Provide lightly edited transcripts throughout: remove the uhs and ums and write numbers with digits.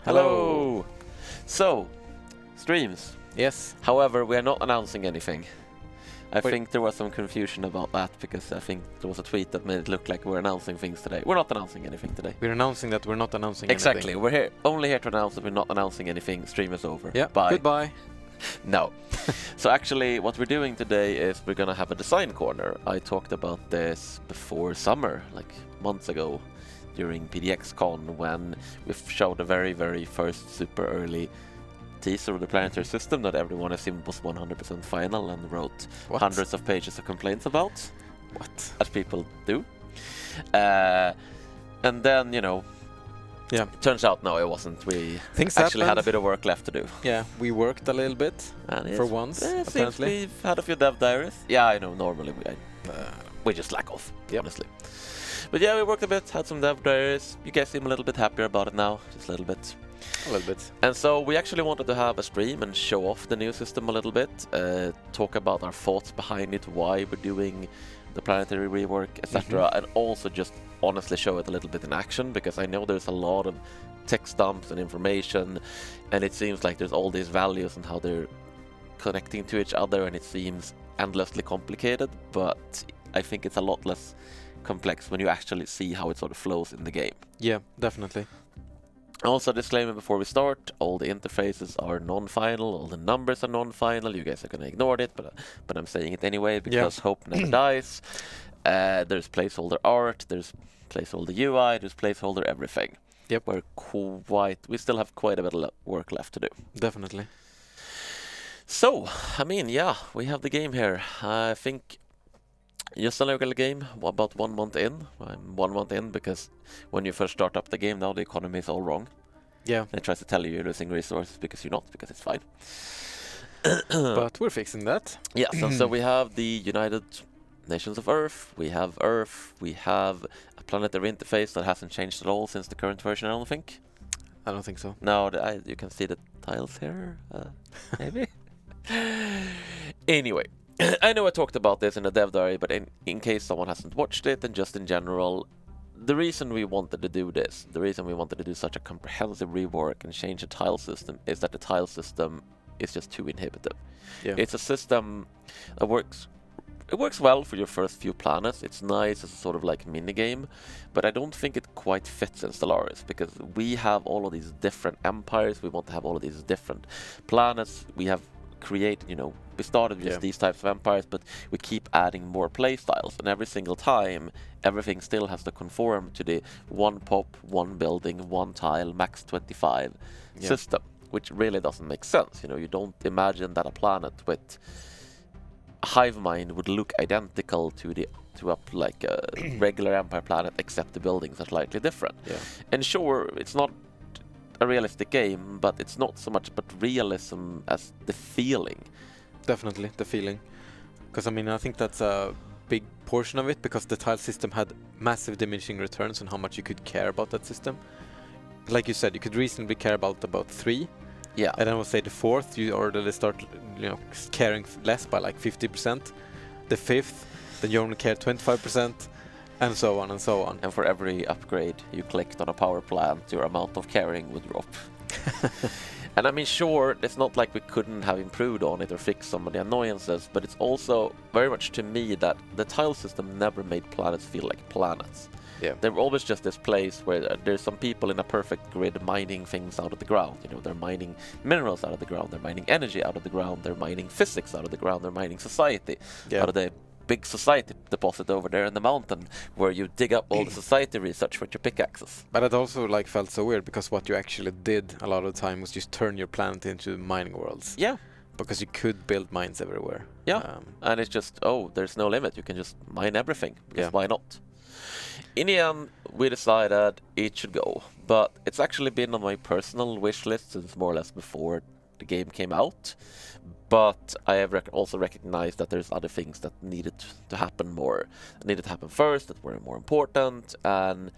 Hello! So, streams. Yes. However, we are not announcing anything. I think there was some confusion about that because I think there was a tweet that made it look like we're announcing things today. We're not announcing anything today. We're announcing that we're not announcing Exactly. anything. We're here only here to announce that we're not announcing anything. Stream is over. Yeah. Bye. Goodbye. No. So actually what we're doing today is we're gonna have a design corner. I talked about this before summer, like months ago, during PDXCon, when we showed the very first super early teaser of the planetary system that everyone assumed was 100% final and wrote hundreds of pages of complaints about. What? As people do. And then, you know, yeah, turns out no, it wasn't. We Things actually happened. had a bit of work left to do. Yeah, we worked a little bit And for once, apparently. We've had a few dev diaries. Yeah, I know, normally we just slack off, honestly. But yeah, we worked a bit, had some dev diaries. You guys seem a little bit happier about it now, just a little bit. A little bit. And so we actually wanted to have a stream and show off the new system a little bit, talk about our thoughts behind it, why we're doing the planetary rework, etc. And also just honestly show it a little bit in action, because I know there's a lot of text dumps and information, and it seems like there's all these values and how they're connecting to each other, and it seems endlessly complicated, but I think it's a lot less complex when you actually see how it sort of flows in the game. Yeah, definitely. Also, disclaimer before we start, all the interfaces are non-final, all the numbers are non-final. You guys are gonna ignore it, but I'm saying it anyway because hope never dies. There's placeholder art, there's placeholder UI, there's placeholder everything. Yep. We still have quite a bit of work left to do. Definitely. So, I mean, yeah, we have the game here. I think just a local game, about 1 month in. I'm 1 month in because when you first start up the game now the economy is all wrong. Yeah. It tries to tell you you're losing resources because you're not, because it's fine. But we're fixing that. Yeah, so we have the United Nations of Earth, we have a planetary interface that hasn't changed at all since the current version, I don't think. I don't think so. No, you can see the tiles here, maybe? Anyway. I know I talked about this in the dev diary, but in case someone hasn't watched it, and just in general, the reason we wanted to do this, the reason we wanted to do such a comprehensive rework and change the tile system, is that the tile system is just too inhibitive. Yeah. It's a system that works well for your first few planets. It's nice as a sort of like mini game, but I don't think it quite fits in Stellaris, because we have all of these different empires, we want to have all of these different planets, we have created, you know, we started with these types of empires, but we keep adding more play styles, and every single time everything still has to conform to the one pop, one building, one tile, max 25 system, which really doesn't make sense. You know, you don't imagine that a planet with a hive mind would look identical to a regular empire planet, except the buildings are slightly different. And sure, it's not a realistic game, but it's not so much but realism as the feeling. Definitely, the feeling. Because I mean, I think that's a big portion of it, because the tile system had massive diminishing returns on how much you could care about that system. Like you said, you could reasonably care about 3. Yeah. And then I would say the 4th, you already start, you know, caring less by like 50%. The 5th, then you only care 25%. And so on and so on. And for every upgrade you clicked on a power plant, your amount of caring would drop. And I mean, sure, it's not like we couldn't have improved on it or fixed some of the annoyances, but it's also very much to me that the tile system never made planets feel like planets. Yeah. They were always just this place where there's some people in a perfect grid mining things out of the ground. You know, they're mining minerals out of the ground, they're mining energy out of the ground, they're mining physics out of the ground, they're mining society out of the big society deposit over there in the mountain, where you dig up all the society research with your pickaxes. But it also like felt so weird, because what you actually did a lot of the time was just turn your planet into mining worlds. Yeah. Because you could build mines everywhere. Yeah. And it's just, there's no limit. You can just mine everything, because why not? In the end, we decided it should go, but it's actually been on my personal wish list since more or less before the game came out. But I have also recognized that there's other things that needed to happen first, that were more important. And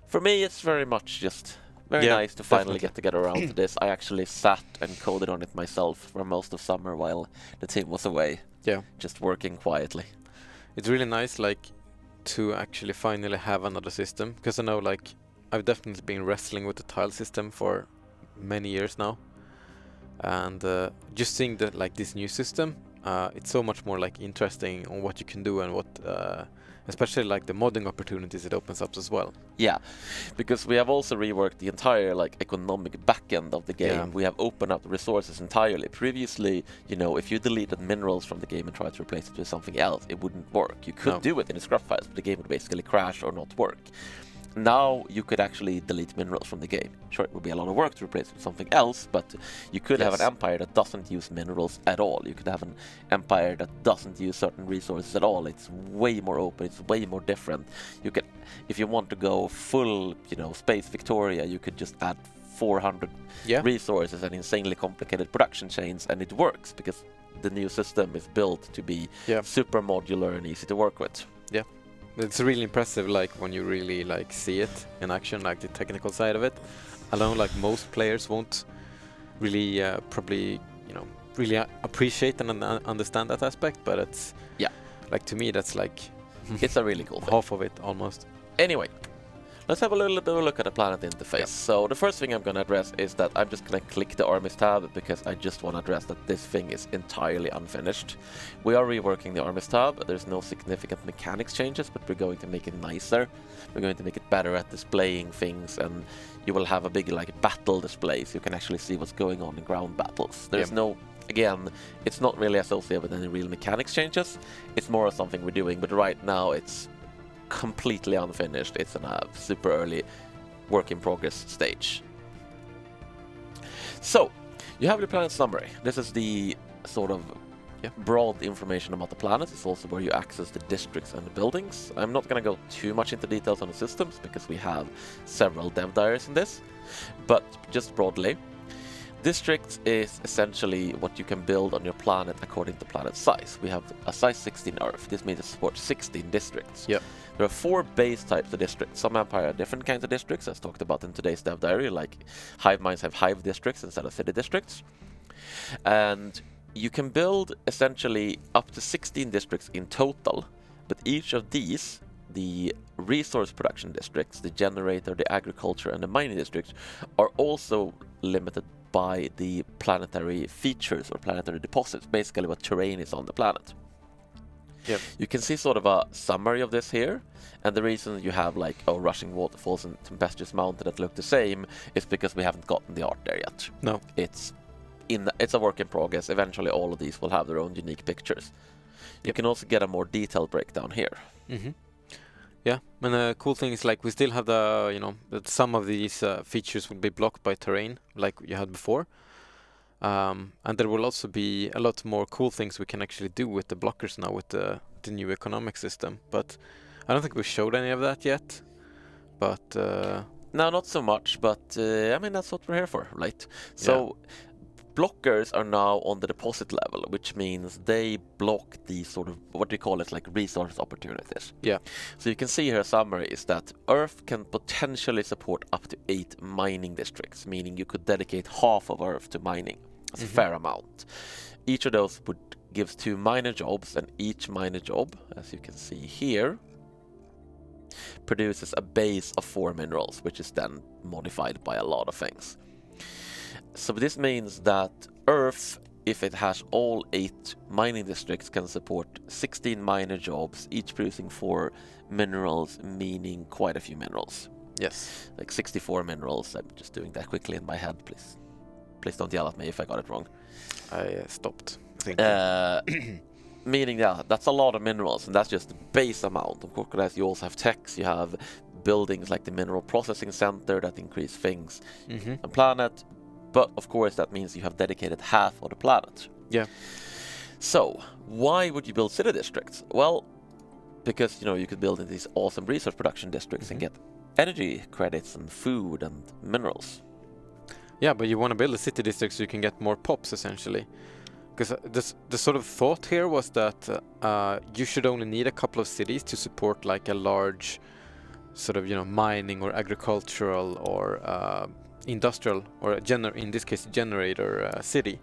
for me, it's very much just very nice to finally get to get around to this. I actually sat and coded on it myself for most of summer while the team was away. Yeah. Just working quietly. It's really nice, like, to actually finally have another system, because I know, like, I've definitely been wrestling with the tile system for many years now, and just seeing that like this new system, it's so much more like interesting on what you can do and what, especially like the modding opportunities it opens up as well. Yeah, because we have also reworked the entire like economic backend of the game. Yeah. We have opened up the resources entirely. Previously, you know, if you deleted minerals from the game and tried to replace it with something else, it wouldn't work. You could do it in the scrap files, but the game would basically crash or not work. Now you could actually delete minerals from the game. Sure, it would be a lot of work to replace it with something else, but you could have an empire that doesn't use minerals at all. You could have an empire that doesn't use certain resources at all. It's way more open, it's way more different. You could, if you want to go full, you know, Space Victoria, you could just add 400 resources and insanely complicated production chains, and it works because the new system is built to be super modular and easy to work with. Yeah. It's really impressive, like when you really like see it in action, like the technical side of it. Alone, like most players won't really probably, you know, really appreciate and understand that aspect. But it's like to me that's like it's a really cool thing. Half of it almost. Anyway, let's have a little bit of a look at the planet interface. So the first thing I'm going to address is that I'm just going to click the armies tab because I just want to address that this thing is entirely unfinished. We are reworking the armies tab. There's no significant mechanics changes, but we're going to make it nicer. We're going to make it better at displaying things, and you will have a big like battle display so you can actually see what's going on in ground battles. There's no, again, it's not really associated with any real mechanics changes. It's more of something we're doing, but right now it's completely unfinished. It's in a super early work in progress stage. So you have your planet summary. This is the sort of broad information about the planet. It's also where you access the districts and the buildings. I'm not going to go too much into details on the systems because we have several dev diaries in this, but just broadly, districts is essentially what you can build on your planet according to planet size. We have a size 16 Earth. This means it supports 16 districts. There are 4 base types of districts. Some empire have different kinds of districts, as talked about in today's dev diary, like hive minds have hive districts instead of city districts. And you can build essentially up to 16 districts in total, but each of these, the resource production districts, the generator, the agriculture, and the mining districts, are also limited by the planetary features or planetary deposits, basically what terrain is on the planet. You can see sort of a summary of this here, and the reason you have like rushing waterfalls and tempestuous mountain that look the same is because we haven't gotten the art there yet. No, it's a work in progress. Eventually all of these will have their own unique pictures. You can also get a more detailed breakdown here. Yeah, and the cool thing is like we still have the, you know, that some of these features will be blocked by terrain like you had before. And there will also be a lot more cool things we can actually do with the blockers now with the new economic system. But I don't think we showed any of that yet. But no, not so much. But I mean, that's what we're here for, right? So blockers are now on the deposit level, which means they block the sort of, what do you call it, like resource opportunities. So you can see here a summary is that Earth can potentially support up to 8 mining districts, meaning you could dedicate half of Earth to mining. That's a fair amount. Each of those gives 2 miner jobs, and each miner job, as you can see here, produces a base of 4 minerals, which is then modified by a lot of things. So this means that Earth, if it has all 8 mining districts, can support 16 miner jobs, each producing 4 minerals, meaning quite a few minerals. Like 64 minerals. I'm just doing that quickly in my head, please. Please don't yell at me if I got it wrong. I stopped thinking. Meaning, that's a lot of minerals, and that's just the base amount. Of course, you also have techs, you have buildings like the mineral processing center that increase things on planet. But of course, that means you have dedicated half of the planet. So, why would you build city districts? Well, because, you know, you could build in these awesome resource production districts and get energy credits and food and minerals. Yeah, but you want to build a city district so you can get more pops, essentially. Because the sort of thought here was that you should only need a couple of cities to support like a large sort of, you know, mining or agricultural or industrial, or in this case generator city.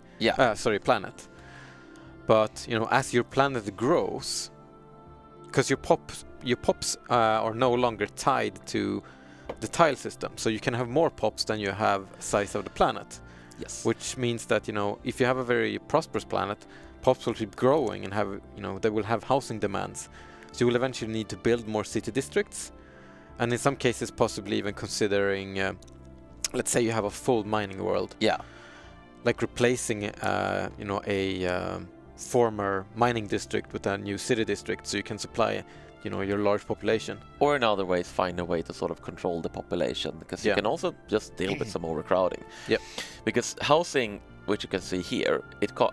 Planet. But, you know, as your planet grows, because your pops are no longer tied to the tile system. So you can have more pops than you have size of the planet. Yes. Which means that, you know, if you have a very prosperous planet, pops will keep growing and have, you know, they will have housing demands. So you will eventually need to build more city districts. And in some cases, possibly even considering, let's say you have a full mining world. Yeah. Like replacing, you know, a former mining district with a new city district, so you can supply, you know, your large population. Or in other ways, find a way to sort of control the population, because you can also just deal with some overcrowding. Yep. Because housing, which you can see here,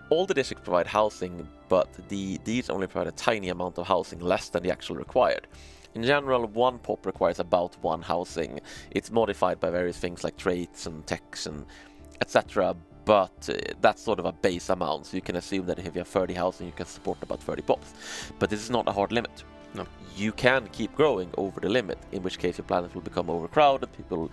all the districts provide housing, but these only provide a tiny amount of housing, less than the actual required. In general, one pop requires about one housing. It's modified by various things like traits and techs and etc. But that's sort of a base amount, so you can assume that if you have 30 housing, you can support about 30 pops. But this is not a hard limit. No. You can keep growing over the limit, in which case your planet will become overcrowded, people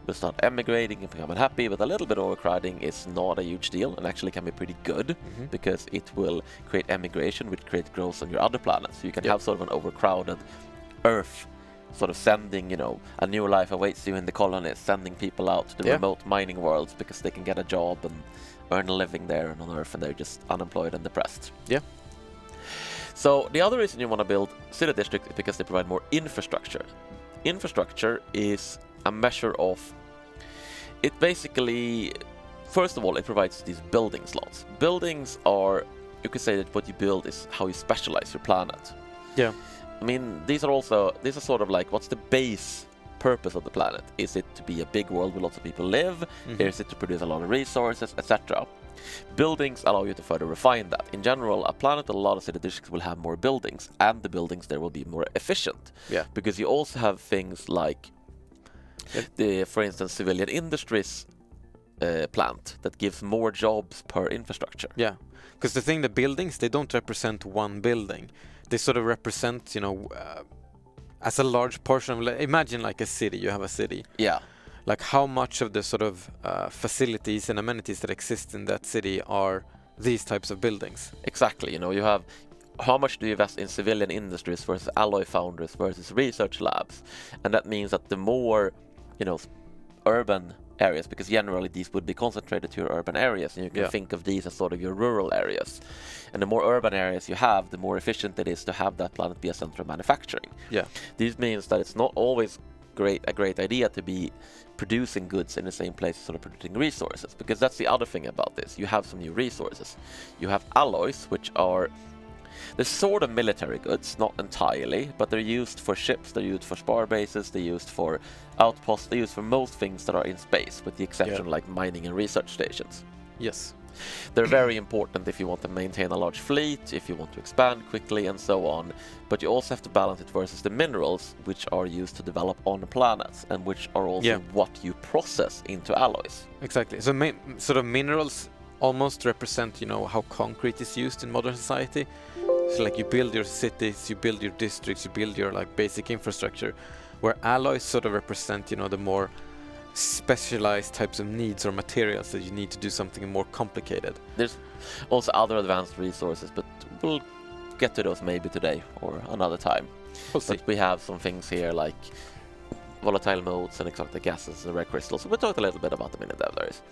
will start emigrating and become unhappy, but a little bit of overcrowding is not a huge deal and actually can be pretty good, because it will create emigration, which creates growth on your other planets. So you can have sort of an overcrowded Earth, sort of sending, you know, a new life awaits you in the colonies, sending people out to the remote mining worlds because they can get a job and earn a living there and on Earth, and they're just unemployed and depressed. Yeah. So the other reason you want to build city districts is because they provide more infrastructure. Infrastructure is a measure of, it basically, first of all, it provides these building slots. Buildings are, you could say that what you build is how you specialize your planet. Yeah. I mean, these are sort of like, what's the base purpose of the planet? Is it to be a big world where lots of people live? Is it to produce a lot of resources, etc.? Buildings allow you to further refine that. In general, a planet with a lot of city districts will have more buildings, and the buildings there will be more efficient. Yeah. Because you also have things like, for instance, civilian industries plant that gives more jobs per infrastructure. Yeah. Because the thing, the buildings, they don't represent one building. They sort of represent, you know, as a large portion of, imagine like a city, you have a city. Yeah. Like how much of the sort of facilities and amenities that exist in that city are these types of buildings? Exactly. You know, you have, how much do you invest in civilian industries versus alloy foundries versus research labs? And that means that the more, you know, urban areas, because generally these would be concentrated to your urban areas, and you can think of these as sort of your rural areas. And the more urban areas you have, the more efficient it is to have that planet be a center of manufacturing. Yeah. This means that it's not always a great idea to be producing goods in the same place as sort of producing resources, because that's the other thing about this. You have some new resources. You have alloys, which are they're sort of military goods, not entirely, but they're used for ships, they're used for spar bases, they're used for outposts, they're used for most things that are in space, with the exception like mining and research stations. Yes. They're very important if you want to maintain a large fleet, if you want to expand quickly and so on, but you also have to balance it versus the minerals, which are used to develop on planets and which are also what you process into alloys. Exactly. So sort of minerals almost represent, you know, how concrete is used in modern society. So like you build your cities, you build your districts, you build your like basic infrastructure, where alloys sort of represent, you know, the more specialized types of needs or materials that you need to do something more complicated. There's also other advanced resources, but we'll get to those maybe today or another time. We'll see. But we have some things here like volatile modes and exotic gases and rare crystals. So we talked a little bit about them in the Diaries.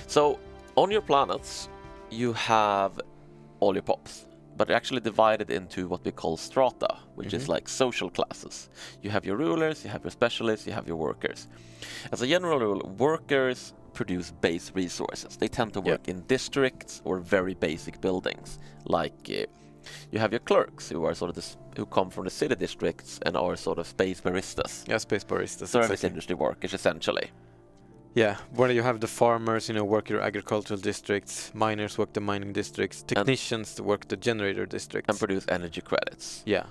So on your planets, you have all your pops, but they're actually divided into what we call strata, which is like social classes. You have your rulers, you have your specialists, you have your workers. As a general rule, workers produce base resources. They tend to work in districts or very basic buildings. Like you have your clerks, who are sort of who come from the city districts and are sort of space baristas. Yeah, space baristas. Service industry workers, essentially. Yeah, where you have the farmers, you know, work your agricultural districts, miners work the mining districts, technicians work the generator districts. And produce energy credits. Yeah.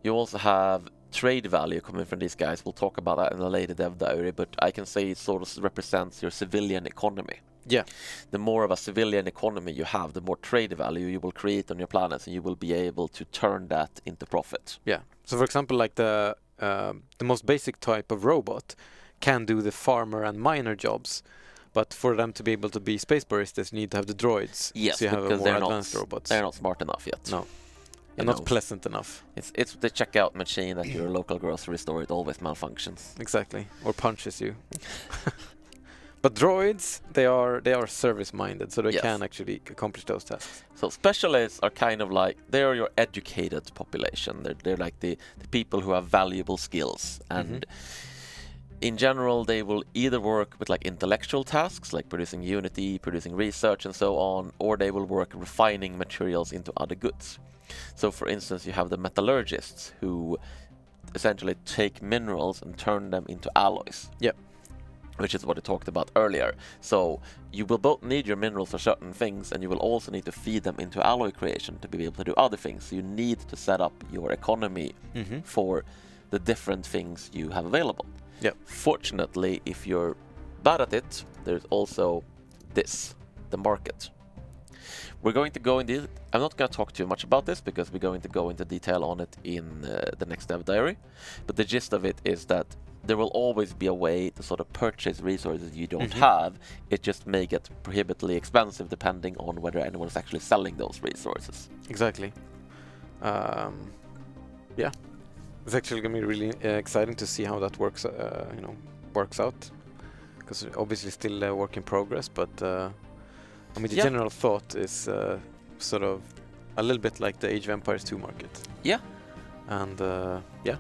You also have trade value coming from these guys. We'll talk about that in a later dev diary, but I can say it sort of represents your civilian economy. Yeah. The more of a civilian economy you have, the more trade value you will create on your planets, and you will be able to turn that into profit. Yeah. So for example, like the most basic type of robot can do the farmer and miner jobs, but for them to be able to be space baristas, you need to have the droids. Yes, so you have because a more advanced robots. They're not smart enough yet. No. you not know, pleasant enough. It's the checkout machine at your local grocery store. It always malfunctions. Exactly, or punches you. But droids, they are service-minded, so they Yes. can actually accomplish those tasks. So specialists are kind of like, they're your educated population. They're like the people who have valuable skills, and in general they will either work with like intellectual tasks like producing Unity, producing research and so on, or they will work refining materials into other goods. So for instance, you have the metallurgists who essentially take minerals and turn them into alloys. Yep. Which is what I talked about earlier. So you will both need your minerals for certain things, and you will also need to feed them into alloy creation to be able to do other things. So you need to set up your economy for the different things you have available. Yep. Fortunately, if you're bad at it, there's also this, the market. We're going to go into, I'm not going to talk too much about this because we're going to go into detail on it in the next dev diary, but the gist of it is that there will always be a way to sort of purchase resources you don't have. It just may get prohibitively expensive depending on whether anyone's actually selling those resources. Exactly. Yeah, it's actually going to be really exciting to see how that works. Works out, because obviously still a work in progress. But I mean, the general thought is sort of a little bit like the Age of Empires 2 market. Yeah. And yeah.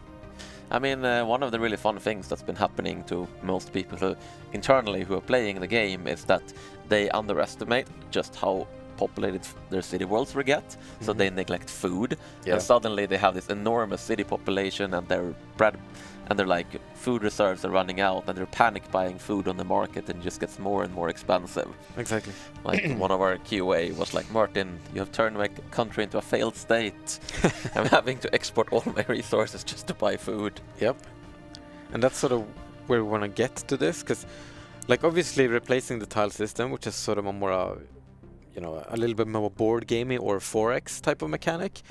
I mean, one of the really fun things that's been happening to most people who internally who are playing the game is that they underestimate just how populated their city worlds will get, so they neglect food, and suddenly they have this enormous city population, and their like food reserves are running out, and they're panic buying food on the market, and it just gets more and more expensive. Exactly. Like one of our QA was like, Martin, you have turned my country into a failed state. I'm having to export all my resources just to buy food. Yep. And that's sort of where we want to get to this, because like obviously replacing the tile system, which is sort of a more a little bit more board gamey or 4X type of mechanic,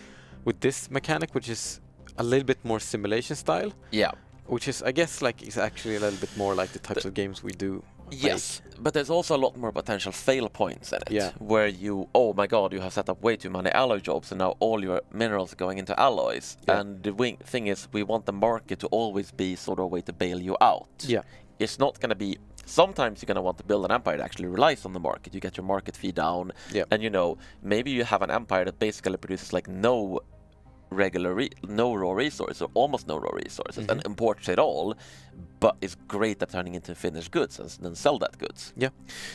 with this mechanic, which is a little bit more simulation style. Yeah. Which is, I guess, like is actually a little bit more like the types of games we do. Yes, but there's also a lot more potential fail points in it. Yeah. Where you, oh my god, you have set up way too many alloy jobs, and now all your minerals are going into alloys. Yeah. And the thing is, we want the market to always be sort of a way to bail you out. Yeah. It's not going to be. Sometimes you're going to want to build an empire that actually relies on the market. You get your market fee down, and maybe you have an empire that basically produces like no raw resources, or almost no raw resources, and imports it all, but is great at turning into finished goods and then sell that goods. Yeah,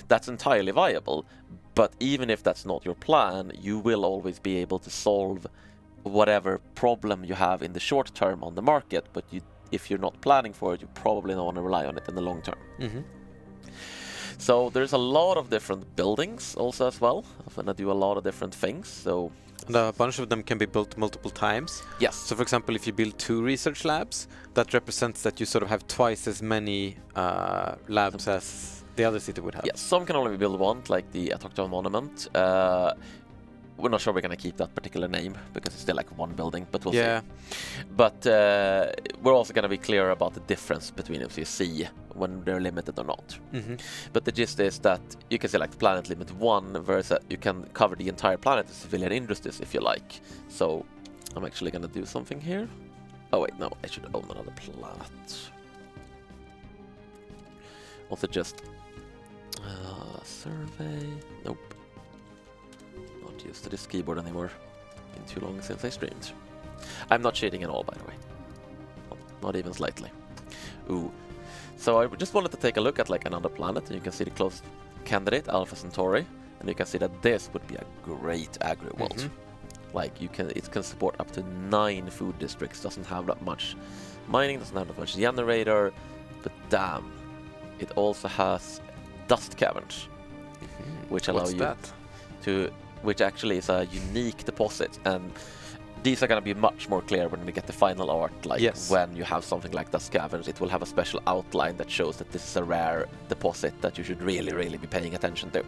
that's entirely viable. But even if that's not your plan, you will always be able to solve whatever problem you have in the short term on the market. But if you're not planning for it, you probably don't want to rely on it in the long term. So there's a lot of different buildings also as well, and I do a lot of different things. So and a bunch of them can be built multiple times. Yes. So for example, if you build 2 research labs, that represents that you sort of have twice as many labs as the other city would have. Yes, some can only be built once, like the Autochthon Monument. We're not sure we're going to keep that particular name because it's still like one building, but we'll see. But we're also going to be clear about the difference between if you see when they're limited or not. But the gist is that you can select planet limit 1 versus you can cover the entire planet as civilian industries if you like. So I'm actually going to do something here. Oh wait, no, I should own another planet. Also just survey. Nope. Not used to this keyboard anymore. Been too long since I streamed. I'm not cheating at all, by the way. Not even slightly. Ooh. So I just wanted to take a look at like another planet, and you can see the close candidate, Alpha Centauri, and you can see that this would be a great agri world. Like it can support up to 9 food districts. Doesn't have that much mining, doesn't have that much generator, but damn, it also has dust caverns, which allow you to, which actually is a unique deposit, and these are going to be much more clear when we get the final art. Like when you have something like dust caverns, it will have a special outline that shows that this is a rare deposit that you should really be paying attention to.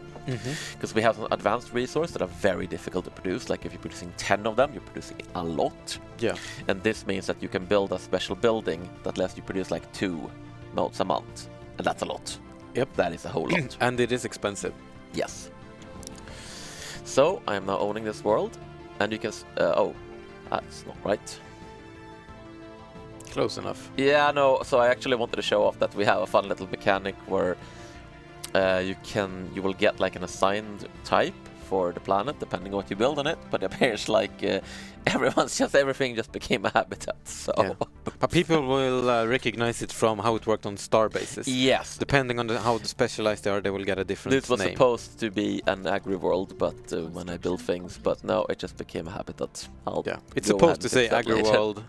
Because we have some advanced resources that are very difficult to produce. Like if you're producing 10 of them, you're producing a lot. Yeah. And this means that you can build a special building that lets you produce like 2 nodes a month, and that's a lot. Yep, that is a whole lot. And it is expensive. Yes. So I am now owning this world, and you can That's not right. Close enough. Yeah, no, so I actually wanted to show off that we have a fun little mechanic where you will get like an assigned type for the planet depending on what you build on it, but it appears like everything just became a habitat, so... Yeah. But people will recognize it from how it worked on star bases. Yes. Depending on how specialized they are, they will get a different This was name. supposed to be an agri-world, but when I built things, but no, it just became a habitat. It's supposed to say agri-world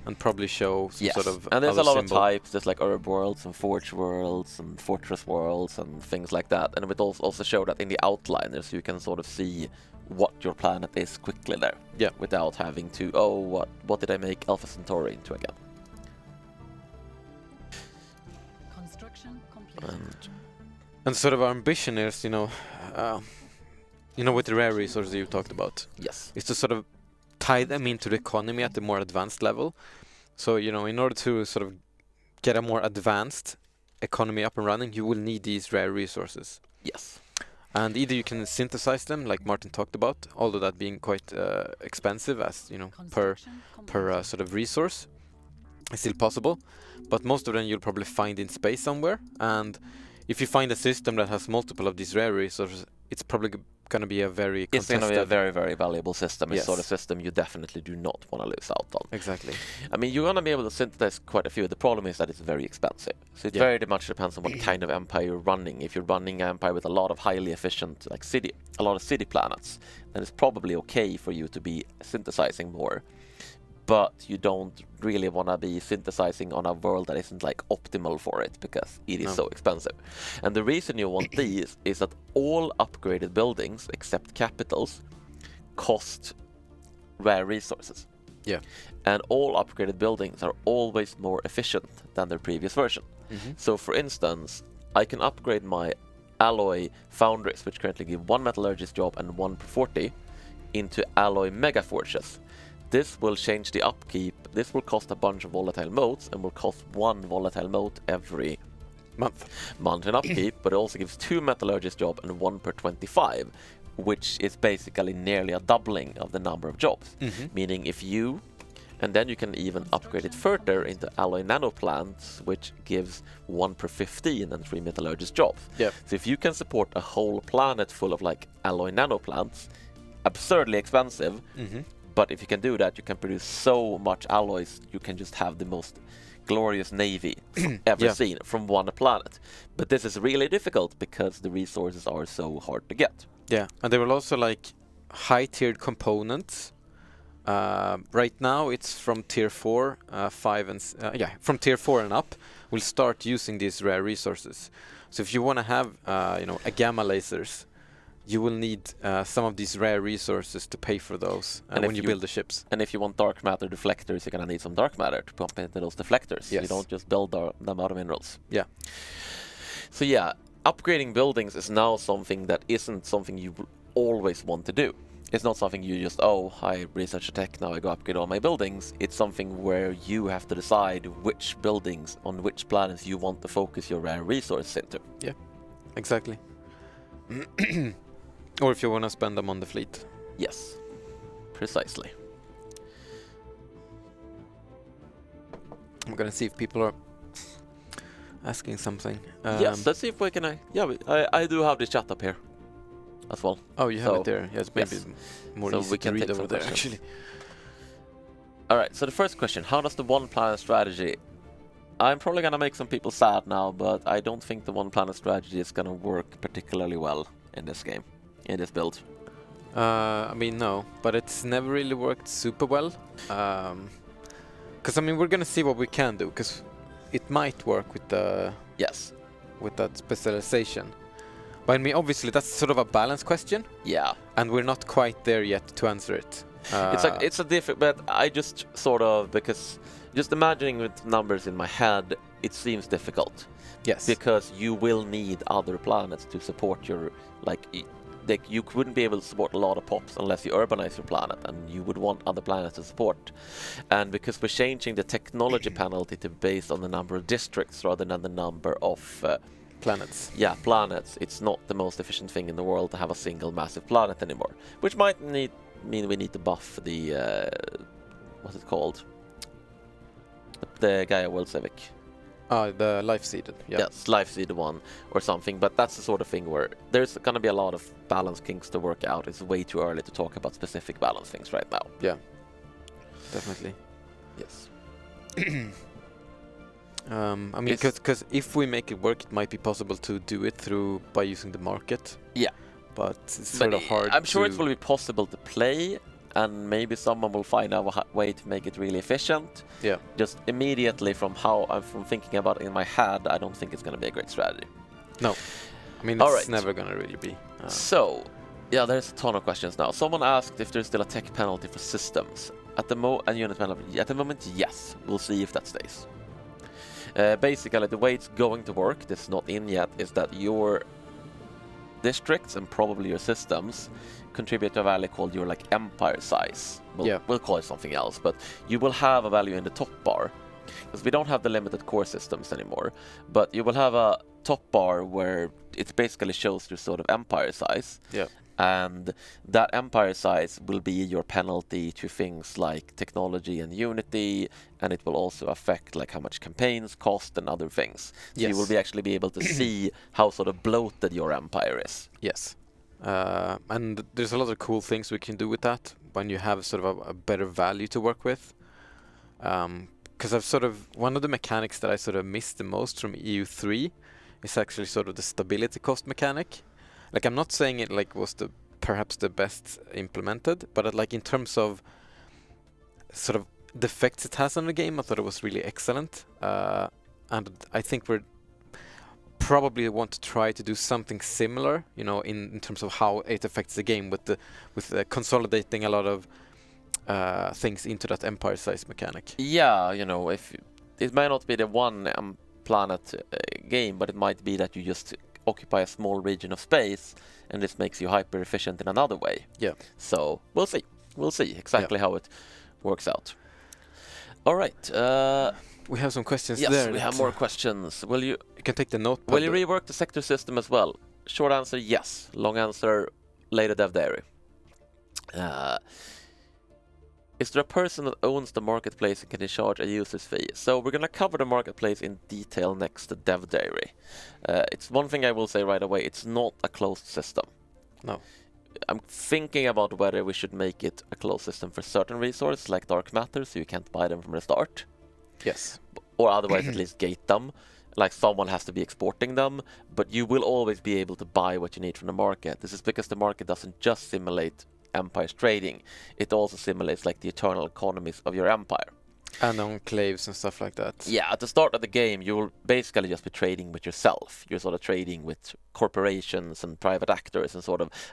and probably show some sort of and there's a lot symbol. of types. There's like herb worlds and forge worlds and fortress worlds and things like that. And it also show that in the outliner, so you can sort of see what your planet is quickly there. Yeah. Without having to, what did I make Alpha Centauri into again? Construction complete. And sort of our ambition is, with the rare resources you talked about, Yes. is to sort of tie them into the economy at the more advanced level. So, in order to sort of get a more advanced economy up and running, you will need these rare resources. Yes. And either you can synthesize them, like Martin talked about, although that being quite expensive as, per sort of resource. It's still possible, but most of them you'll probably find in space somewhere. And if you find a system that has multiple of these rare resources, it's probably going to be a very It's contested... going to be a very, very valuable system. It's Yes. sort of system you definitely do not want to lose out on. Exactly. I mean, you're going to be able to synthesize quite a few. The problem is that it's very expensive. So it Yeah. very much depends on what kind of empire you're running. If you're running an empire with a lot of highly efficient, like a lot of city planets, then it's probably okay for you to be synthesizing more. But you don't really want to be synthesizing on a world that isn't like optimal for it, because it is so expensive. And the reason you want these is that all upgraded buildings, except capitals, cost rare resources. Yeah. And all upgraded buildings are always more efficient than their previous version. So for instance, I can upgrade my alloy foundries, which currently give 1 metallurgist job and 1 per 40, into alloy mega forges. This will change the upkeep. This will cost a bunch of volatile motes and will cost 1 volatile mote every month in upkeep, but it also gives 2 metallurgist job and 1 per 25, which is basically nearly a doubling of the number of jobs. Meaning and then you can even upgrade it further into alloy nanoplants, which gives 1 per 15 and 3 metallurgist jobs. Yep. So if you can support a whole planet full of like alloy nanoplants, absurdly expensive, but if you can do that, you can produce so much alloys, you can just have the most glorious navy ever seen from one planet. But this is really difficult because the resources are so hard to get. Yeah, and there will also like high-tiered components. Right now, it's from tier 4, 5, and from tier 4 and up, we'll start using these rare resources. So if you want to have, a gamma lasers, you will need some of these rare resources to pay for those when you build the ships. And if you want dark matter deflectors, you're going to need some dark matter to pump into those deflectors. Yes. You don't just build them out of minerals. Yeah. So yeah, upgrading buildings is now something that isn't something you always want to do. It's not something you just, I research a tech, now I go upgrade all my buildings. It's something where you have to decide which buildings on which planets you want to focus your rare resources into. Yeah, exactly. Or if you want to spend them on the fleet. Yes, precisely. I'm gonna see if people are asking something. Yes, let's see if we can... I do have this chat up here as well. Oh, you have it there. Yeah, it's maybe more so easy we to can read take over some there, questions. actually. Alright, so the first question, how does the one planet strategy... I'm probably gonna make some people sad now, but I don't think the one planet strategy is gonna work particularly well in this game, in this build. I mean, no, but it's never really worked super well. Because I mean, we're gonna see what we can do, because it might work with the with that specialization. But I mean, obviously, that's sort of a balance question. Yeah, and we're not quite there yet to answer it. It's a different, but I just sort of, because just imagining with numbers in my head, it seems difficult. Yes, because you will need other planets to support your you wouldn't be able to support a lot of pops unless you urbanize your planet, and you would want other planets to support. And because we're changing the technology penalty to based on the number of districts rather than the number of planets. Yeah, planets. It's not the most efficient thing in the world to have a single massive planet anymore, which might mean we need to buff the what's it called? The Gaia World Civic. The life seeded. Yeah. Yes, life seed one or something. But that's the sort of thing where there's going to be a lot of balance kinks to work out. It's way too early to talk about specific balance things right now. Yeah. Definitely. Yes. I mean, because if we make it work, it might be possible to do it by using the market. Yeah. But it's sort of hard. I'm sure it will be possible to play, and maybe someone will find a way to make it really efficient. Yeah. Just immediately from thinking about it in my head, I don't think it's going to be a great strategy. No. I mean, it's never going to really be. So, yeah, there's a ton of questions now. Someone asked if there's still a tech penalty for systems. And unit penalty. At the moment, yes. We'll see if that stays. Basically, the way it's going to work, this is not in yet, is that your districts and probably your systems contribute to a value called your empire size. We'll call it something else, but you will have a value in the top bar. Because we don't have the limited core systems anymore, but you will have a top bar where it basically shows your sort of empire size. Yeah. And that empire size will be your penalty to things like technology and unity, and it will also affect how much campaigns cost and other things. So you will actually be able to see how sort of bloated your empire is. Yes. And there's a lot of cool things we can do with that when you have sort of a better value to work with. Because one of the mechanics that I sort of missed the most from EU3 is actually sort of the stability cost mechanic. I'm not saying it was perhaps the best implemented, but in terms of sort of the effects it has on the game, I thought it was really excellent. And I think we're probably want to try to do something similar, in terms of how it affects the game with consolidating a lot of things into that empire size mechanic. Yeah, if it might not be the one planet game, but it might be that you just occupy a small region of space, and this makes you hyper efficient in another way. Yeah. So we'll see exactly how it works out. All right. We have some questions yes, there. We have more questions. You can take the notepad. Will you rework the sector system as well? Short answer, yes. Long answer, later dev diary. Is there a person that owns the marketplace and can charge a user's fee? So we're going to cover the marketplace in detail next to dev diary. It's one thing I will say right away, it's not a closed system. No. I'm thinking about whether we should make it a closed system for certain resources like dark matter, so you can't buy them from the start. Yes. Or otherwise at least gate them. Someone has to be exporting them, but you will always be able to buy what you need from the market. This is because the market doesn't just simulate empires trading, it also simulates the eternal economies of your empire. And enclaves and stuff like that. Yeah, at the start of the game, you will basically just be trading with yourself. You're sort of trading with corporations and private actors and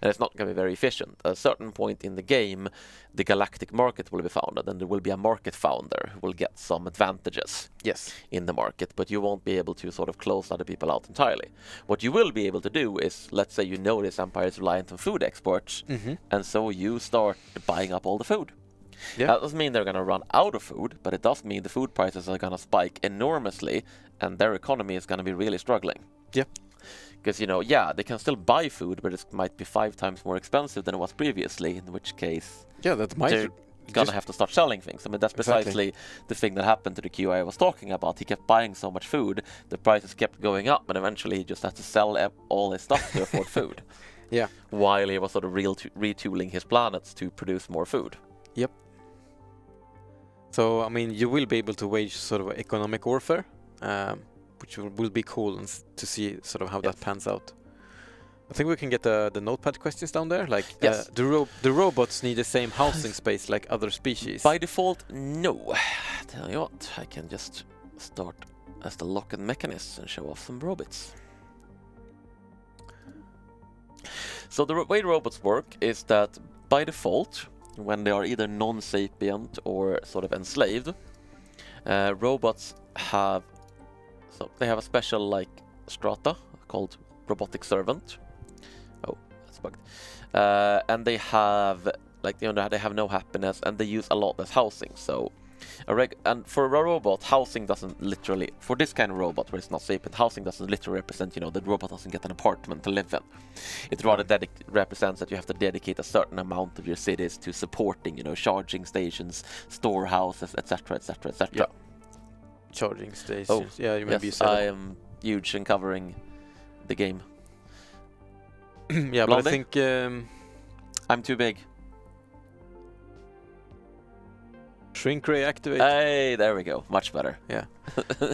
it's not going to be very efficient. At a certain point in the game, the galactic market will be founded, and there will be a market founder who will get some advantages in the market, but you won't be able to sort of close other people out entirely. What you will be able to do is, let's say this empire is reliant on food exports, and so you start buying up all the food. Yeah. That doesn't mean they're going to run out of food, but it does mean the food prices are going to spike enormously, and their economy is going to be really struggling. Yeah. Because, they can still buy food, but it might be 5 times more expensive than it was previously, in which case they're going to have to start selling things. I mean, that's precisely the thing that happened to the QA I was talking about. He kept buying so much food, the prices kept going up, and eventually he just had to sell all his stuff to afford food. Yeah. While he was sort of retooling his planets to produce more food. Yep. So, I mean, you will be able to wage sort of economic warfare, which will be cool to see sort of how that pans out. I think we can get the notepad questions down there. The robots need the same housing space like other species. By default, no. Tell you what, I can just start as the lock-in mechanist and show off some robots. So the way robots work is that by default, when they are either non-sapient or sort of enslaved, robots have a special strata called robotic servant. Oh, that's bugged. And they have they have no happiness, and they use a lot as housing. So And for a robot, housing doesn't literally, for this kind of robot where it's not sapient, housing doesn't literally represent, you know, the robot doesn't get an apartment to live in. It rather represents that you have to dedicate a certain amount of your cities to supporting, you know, charging stations, storehouses, etc., etc., etc. Yeah. Charging stations. Oh, yeah, maybe you yes, said I it. am huge in covering the game. Yeah, Blondie? but I think I'm too big. shrink ray activate. Hey, there we go. Much better. Yeah.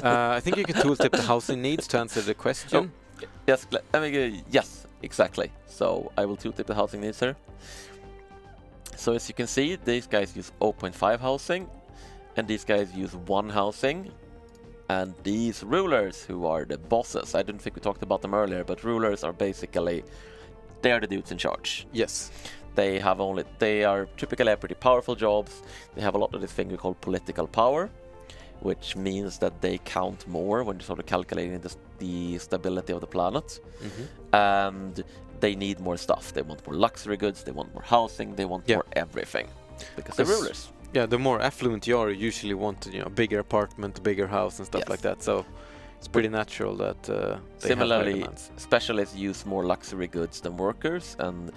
I think you can tooltip the housing needs to answer the question. Oh, yes, let me go. Yes, exactly. So I will tooltip the housing needs here. So as you can see, these guys use 0.5 housing, and these guys use 1 housing. And these rulers, who are the bosses, I didn't think we talked about them earlier, but rulers are basically, they are the dudes in charge. Yes. They are typically pretty powerful jobs. They have a lot of this thing we call political power, which means that they count more when you're sort of calculating the stability of the planet. And they need more stuff. They want more luxury goods, they want more housing, they want more everything. Because they're rulers. Yeah, the more affluent you are, you usually want, you know, bigger apartment, bigger house and stuff like that. So it's pretty natural that they similarly, have high demands. Specialists use more luxury goods than workers, and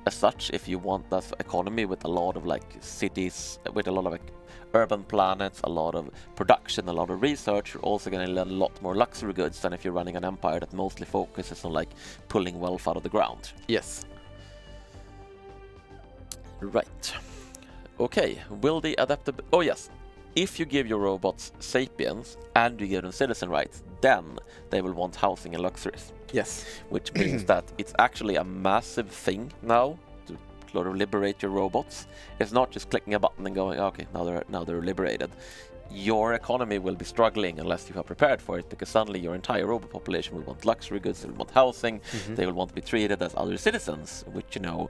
as such, if you want that economy with a lot of like cities, with a lot of like urban planets, a lot of production, a lot of research, you're also going to learn a lot more luxury goods than if you're running an empire that mostly focuses on like pulling wealth out of the ground. Yes. Right. Okay, will the adaptability... Oh yes, if you give your robots sapience and you give them citizen rights, then they will want housing and luxuries. Yes. Which means that it's actually a massive thing now to sort of liberate your robots. It's not just clicking a button and going, okay, now they're liberated. Your economy will be struggling unless you are prepared for it, because suddenly your entire robot population will want luxury goods, they will want housing, they will want to be treated as other citizens, which, you know,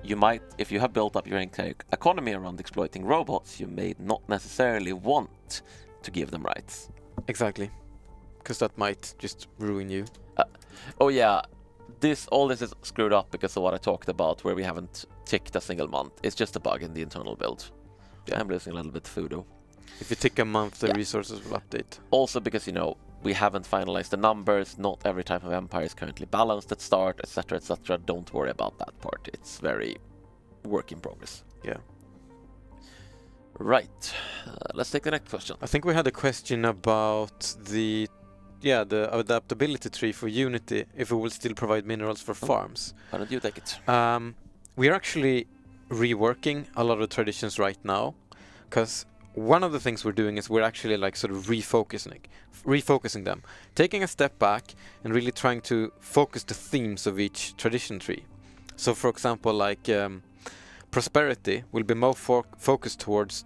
you might, if you have built up your entire economy around exploiting robots, you may not necessarily want to give them rights. Exactly. Because that might just ruin you. Oh yeah, all this is screwed up because of what I talked about, where we haven't ticked a single month. It's just a bug in the internal build. Yeah. I'm losing a little bit of food though. If you tick a month, the resources will update. Also because, you know, we haven't finalized the numbers, not every type of empire is currently balanced at start, etc., etc. Don't worry about that part. It's very work in progress. Yeah. Right. Let's take the next question. I think we had a question about the adaptability tree for Unity, if it will still provide minerals for farms. Why don't you take it? We're actually reworking a lot of traditions right now, because one of the things we're doing is we're actually like sort of refocusing them, taking a step back and really trying to focus the themes of each tradition tree. So for example, like prosperity will be more focused towards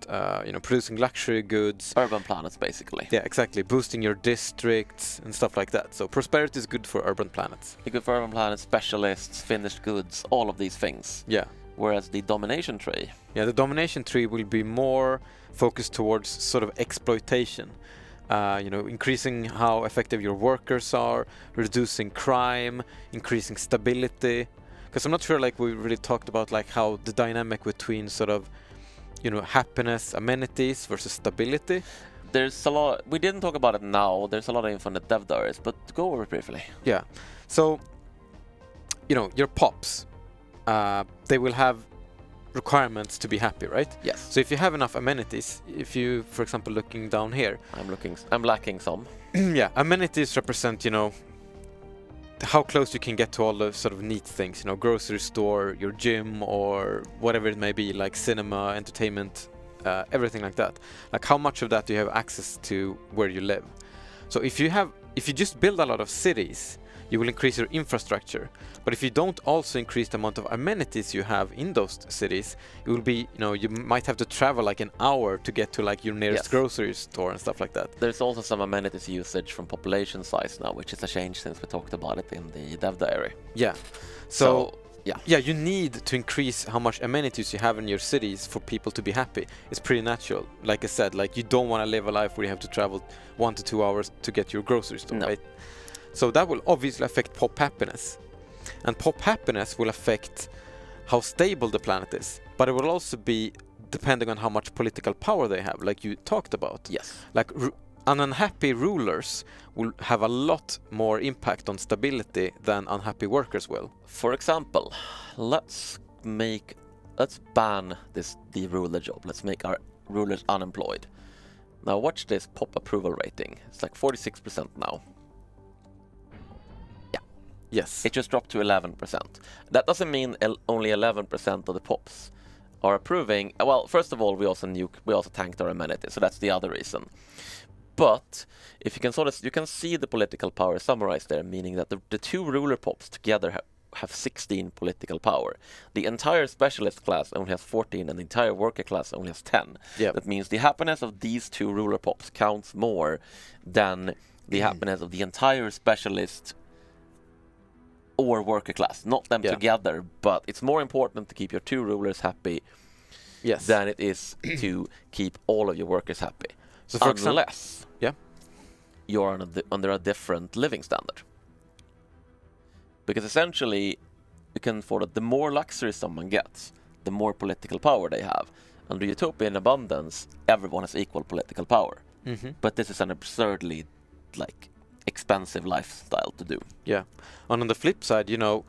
producing luxury goods, urban planets basically. Yeah, exactly, boosting your districts and stuff like that. So prosperity is good for urban planets. Good for urban planets, specialists, finished goods, all of these things. Yeah. Whereas the domination tree, the domination tree will be more focused towards sort of exploitation, increasing how effective your workers are, reducing crime, increasing stability. Because I'm not sure, like, we really talked about like how the dynamic between sort of, happiness, amenities versus stability. There's a lot. We didn't talk about it now. There's a lot of info in the dev diaries, but go over it briefly. Yeah. So, your pops, they will have requirements to be happy, right? Yes. So if you have enough amenities, if you, for example, looking down here, I'm lacking some. Yeah, amenities represent, how close you can get to all the sort of neat things, grocery store, your gym, or whatever it may be, like cinema, entertainment, everything like that. Like how much of that do you have access to where you live? So if you just build a lot of cities, you will increase your infrastructure. But if you don't also increase the amount of amenities you have in those cities, it will be, you might have to travel like an hour to get to like your nearest grocery store and stuff like that. There's also some amenities usage from population size now, which is a change since we talked about it in the dev diary. Yeah. So you need to increase how much amenities you have in your cities for people to be happy. It's pretty natural. Like I said, like you don't want to live a life where you have to travel 1 to 2 hours to get your grocery store, right? So that will obviously affect pop happiness. And pop happiness will affect how stable the planet is. But it will also be depending on how much political power they have, like you talked about. Yes. Like unhappy rulers will have a lot more impact on stability than unhappy workers will. For example, let's ban the ruler job. Let's make our rulers unemployed. Now watch this pop approval rating. It's like 46% now. Yeah. Yes. It just dropped to 11%. That doesn't mean only 11% of the pops are approving. Well, first of all, we also tanked our amenities, so that's the other reason. But if you can you can see the political power summarized there, meaning that the two ruler pops together have 16 political power. The entire specialist class only has 14 and the entire worker class only has 10. Yep. That means the happiness of these two ruler pops counts more than the happiness of the entire specialist or worker class. Not them together, but it's more important to keep your two rulers happy than it is to keep all of your workers happy. So for unless you're under a different living standard. Because essentially, you can afford that the more luxury someone gets, the more political power they have. Under utopian abundance, everyone has equal political power. But this is an absurdly, expensive lifestyle to do. Yeah. And on the flip side, you know,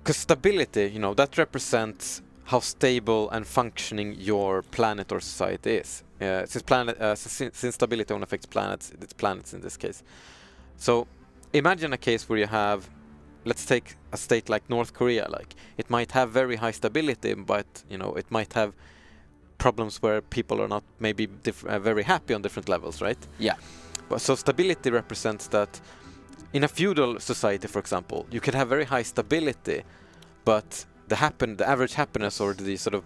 because stability, that represents how stable and functioning your planet or society is. Since stability only affects planets, it's planets in this case. So imagine a case where you have, let's take a state like North Korea. Like, it might have very high stability, but it might have problems where people are not maybe very happy on different levels, right? Yeah. But so stability represents that in a feudal society, for example, you could have very high stability, but the average happiness or the sort of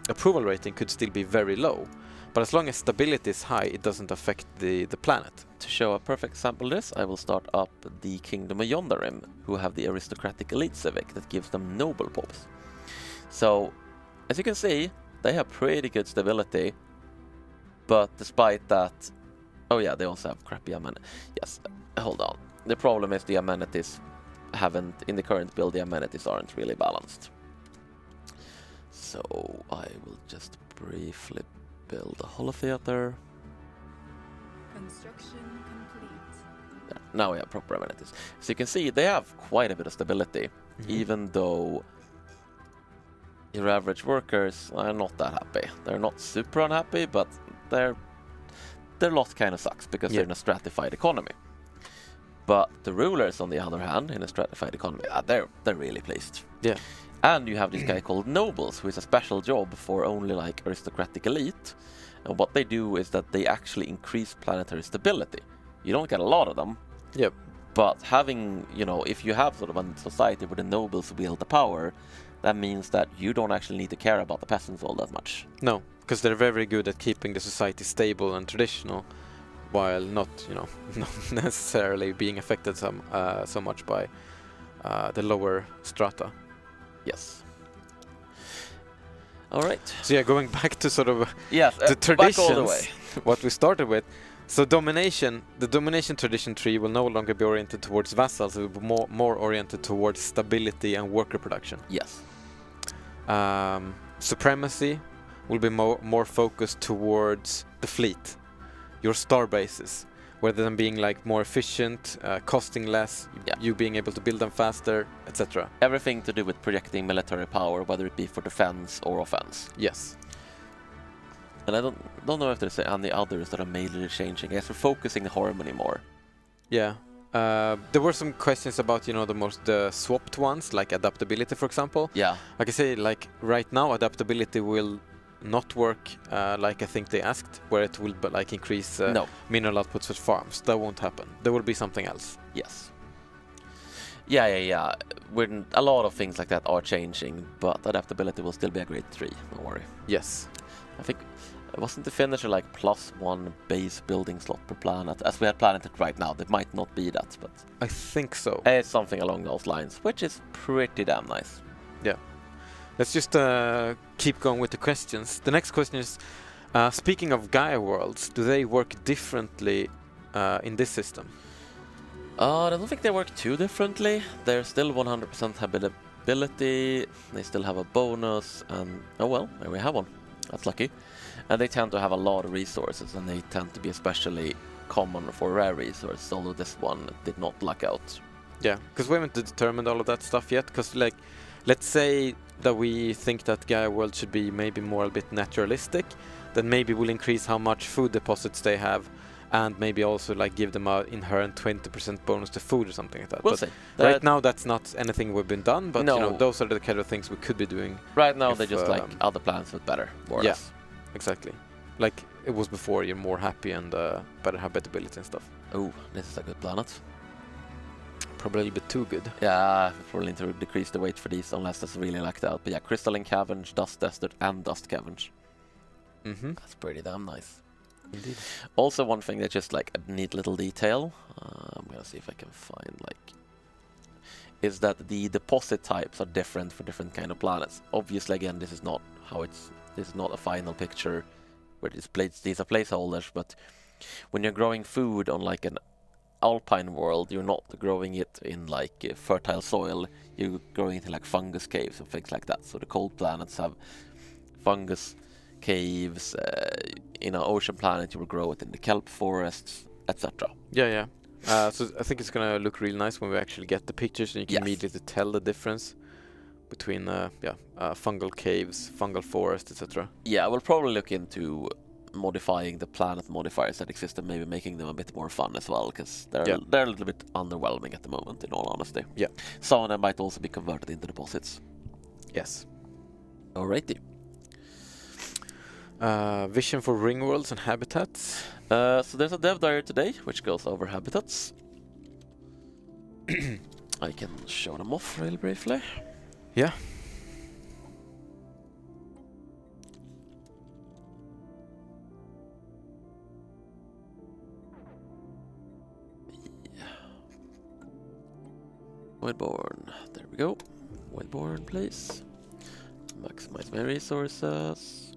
approval rating could still be very low. But as long as stability is high, it doesn't affect the planet. To show a perfect example of this, I will start up the Kingdom of Yondarim, who have the aristocratic elite civic that gives them noble pops. So, as you can see, they have pretty good stability, but despite that, oh yeah, they also have crappy amenities. Yes, hold on. The problem is the amenities in the current build, the amenities aren't really balanced. So I will just briefly build a holotheater. Construction complete. Yeah, now we have proper amenities. So you can see they have quite a bit of stability, even though your average workers are not that happy. They're not super unhappy, but their lot kind of sucks because they're in a stratified economy. But the rulers, on the other hand, in a stratified economy, they're really pleased. Yeah. And you have this guy called nobles, who is a special job for only aristocratic elite. And what they do is that they actually increase planetary stability. You don't get a lot of them. Yep. But having, if you have sort of a society where the nobles wield the power, that means that you don't actually need to care about the peasants all that much. No, because they're very good at keeping the society stable and traditional, while not, not necessarily being affected so much by the lower strata. Yes. All right. So yeah, going back to sort of the traditions, back all the way. what we started with. So the domination tradition tree will no longer be oriented towards vassals. It will be more oriented towards stability and worker production. Yes. Supremacy will be more focused towards the fleet, your star bases, whether them being more efficient, costing less, you being able to build them faster, etc. Everything to do with projecting military power, whether it be for defense or offense. Yes. And I don't know if there's any others that are majorly changing. I guess we're focusing the harmony more. Yeah. There were some questions about, the most swapped ones, like adaptability, for example. Yeah. Like I say, right now, adaptability will not work like I think they asked, where it will increase mineral outputs with farms. That won't happen. There will be something else. Yes. Yeah. A lot of things like that are changing, but adaptability will still be a grade 3. Don't worry. Yes. I think wasn't the finisher +1 base building slot per planet, as we had planned it right now. It might not be that, but I think so. It's something along those lines, which is pretty damn nice. Yeah. Let's just keep going with the questions. The next question is, speaking of Gaia worlds, do they work differently in this system? I don't think they work too differently. They're still 100% habitability. They still have a bonus, and oh well, there we have one. That's lucky. And they tend to have a lot of resources, and they tend to be especially common for rare resources, although this one did not luck out. Yeah, because we haven't determined all of that stuff yet, because like, let's say that we think that Gaia World should be maybe more a bit naturalistic, then maybe we'll increase how much food deposits they have, and maybe also like give them a inherent 20% bonus to food or something like that. We'll but see. right now that's not anything we've been done, but No. you know, those are the kind of things we could be doing. Right now if, they just like other plants but better, more or yeah. less. Exactly. Like it was before, you're more happy and better habitability and stuff. Oh, this is a good planet. Probably a little bit too good. Yeah, we probably need to decrease the weight for these unless that's really lacked out. But yeah, crystalline caverns, dust desert, and dust caverns. Mm-hmm. That's pretty damn nice. Indeed. Also, one thing that just like a neat little detail, I'm gonna see if I can find like, is that the deposit types are different for different kind of planets. Obviously, again, this is not how it's. This is not a final picture where these are placeholders. But when you're growing food on like an alpine world, you're not growing it in like fertile soil. You're growing it in like fungus caves and things like that. So the cold planets have fungus caves. In an ocean planet, you will grow it in the kelp forests, etc. Yeah, yeah. So I think it's gonna look really nice when we actually get the pictures, and you can Yes. immediately tell the difference between fungal caves, fungal forest, etc. Yeah, we'll probably look into modifying the planet modifiers that exist and maybe making them a bit more fun as well, because they're a little bit underwhelming at the moment, in all honesty. Yeah. Some of them might also be converted into deposits. Yes. Alrighty. Vision for Ringworlds and habitats. So there's a dev diary today, which goes over habitats. I can show them off real briefly. Yeah. Voidborn. There we go. Voidborn, please. Maximize my resources.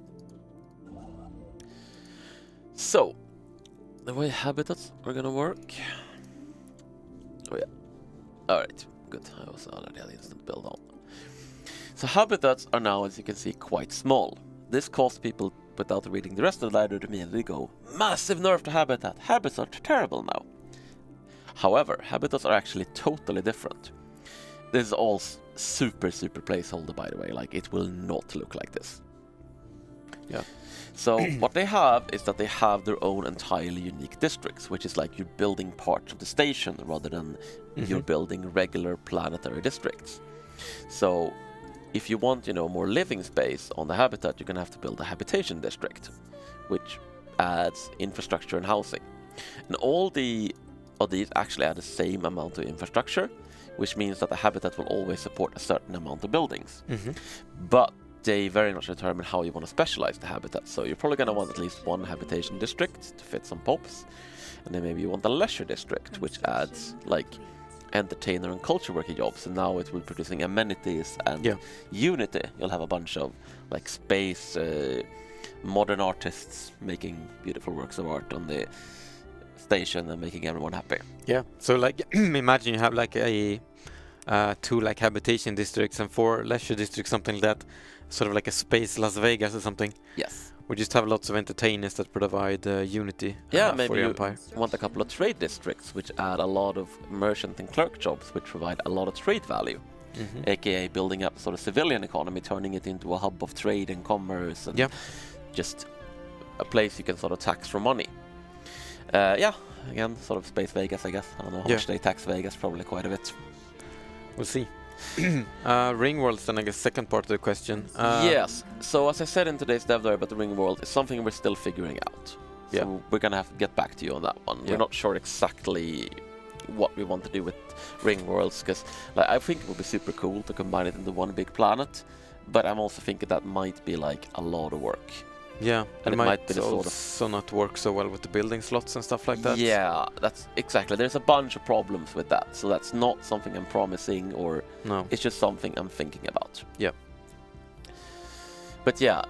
So, the way habitats are gonna work. Oh yeah. Alright, good. I was already had instant build on. So habitats are now, as you can see, quite small. This caused people, without reading the rest of the library, to immediately go, massive nerf to habitat. Habitats are terrible now. However, habitats are actually totally different. This is all super placeholder, by the way. Like, it will not look like this. Yeah. So what they have is that they have their own entirely unique districts, which is like you're building parts of the station rather than you're building regular planetary districts. So if you want, you know, more living space on the habitat, you're gonna have to build a habitation district, which adds infrastructure and housing. And all of these actually add the same amount of infrastructure, which means that the habitat will always support a certain amount of buildings. But they very much determine how you want to specialize the habitat. So you're probably going to want at least one habitation district to fit some pops. And then maybe you want a leisure district, which adds like entertainer and culture worker jobs. And now it will be producing amenities and unity. You'll have a bunch of like space, modern artists making beautiful works of art on the station and making everyone happy. Yeah. So like imagine you have like a 2 like habitation districts and 4 leisure districts, something like that. Sort of like a space Las Vegas or something. Yes. We just have lots of entertainers that provide unity Yeah, for maybe the you empire. want a couple of trade districts, which add a lot of merchant and clerk jobs, which provide a lot of trade value. AKA building up sort of civilian economy, turning it into a hub of trade and commerce, and just a place you can sort of tax for money. Yeah, again, sort of space Vegas, I guess. I don't know how much they tax Vegas, probably quite a bit. We'll see. Ringworld's then I guess second part of the question. Yes, so as I said in today's dev diary about the Ringworld, it's something we're still figuring out. So we're gonna have to get back to you on that one. We're not sure exactly what we want to do with Ringworlds, because like, I think it would be super cool to combine it into one big planet, but I'm also thinking that might be like a lot of work. Yeah, And it it might might be the sort of- also not work so well with the building slots and stuff like that. Yeah, that's exactly. There's a bunch of problems with that, so that's not something I'm promising, or No. it's just something I'm thinking about. Yeah. But yeah,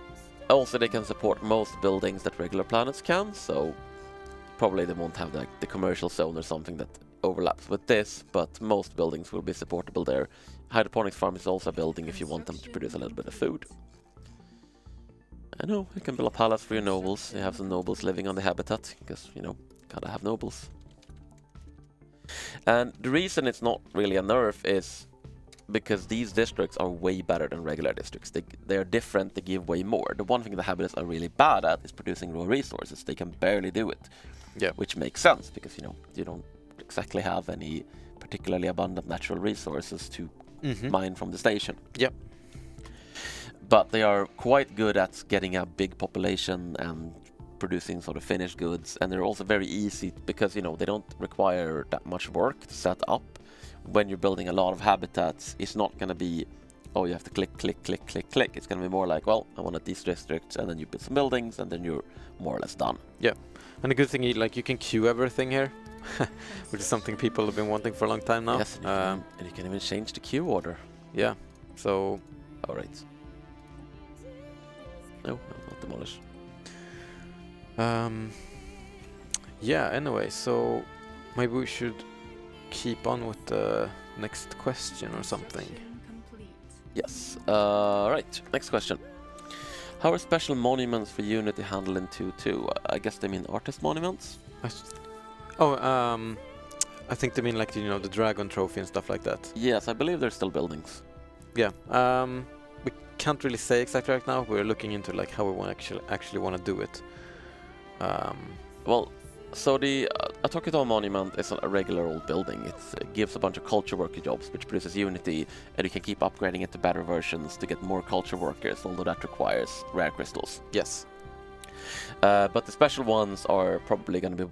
also they can support most buildings that regular planets can, so probably they won't have like the commercial zone or something that overlaps with this, but most buildings will be supportable there. Hydroponic Farm is also a building if you want them to produce a little bit of food. I know, you can build a palace for your nobles. You have some nobles living on the habitat, because, you know, gotta have nobles. And the reason it's not really a nerf is because these districts are way better than regular districts. They are different, they give way more. The one thing the habitants are really bad at is producing raw resources. They can barely do it. Yeah. Which makes sense, because, you know, you don't exactly have any particularly abundant natural resources to mine from the station. Yeah. But they are quite good at getting a big population and producing sort of finished goods, and they're also very easy because, you know, they don't require that much work to set up. When you're building a lot of habitats, it's not going to be, oh, you have to click, click, click, click, click. It's going to be more like, well, I wanted these districts, and then you build some buildings, and then you're more or less done. Yeah. And the good thing is, like, you can queue everything here, which is something people have been wanting for a long time now. Yes, and you can even change the queue order. Yeah. So. All right. No, not demolish. Yeah, anyway, so maybe we should keep on with the next question or something. Yes. Right, next question. How are special monuments for Unity handled in 2.2? I guess they mean artist monuments? I think they mean, like, you know, the dragon trophy and stuff like that. Yes, I believe they're still buildings. Yeah. We can't really say exactly right now. We're looking into, like, how we want actually want to do it. Well, so the Atokito monument is a regular old building. It gives a bunch of culture worker jobs, which produces Unity, and you can keep upgrading it to better versions to get more culture workers, although that requires rare crystals. Yes. But the special ones are probably going to be,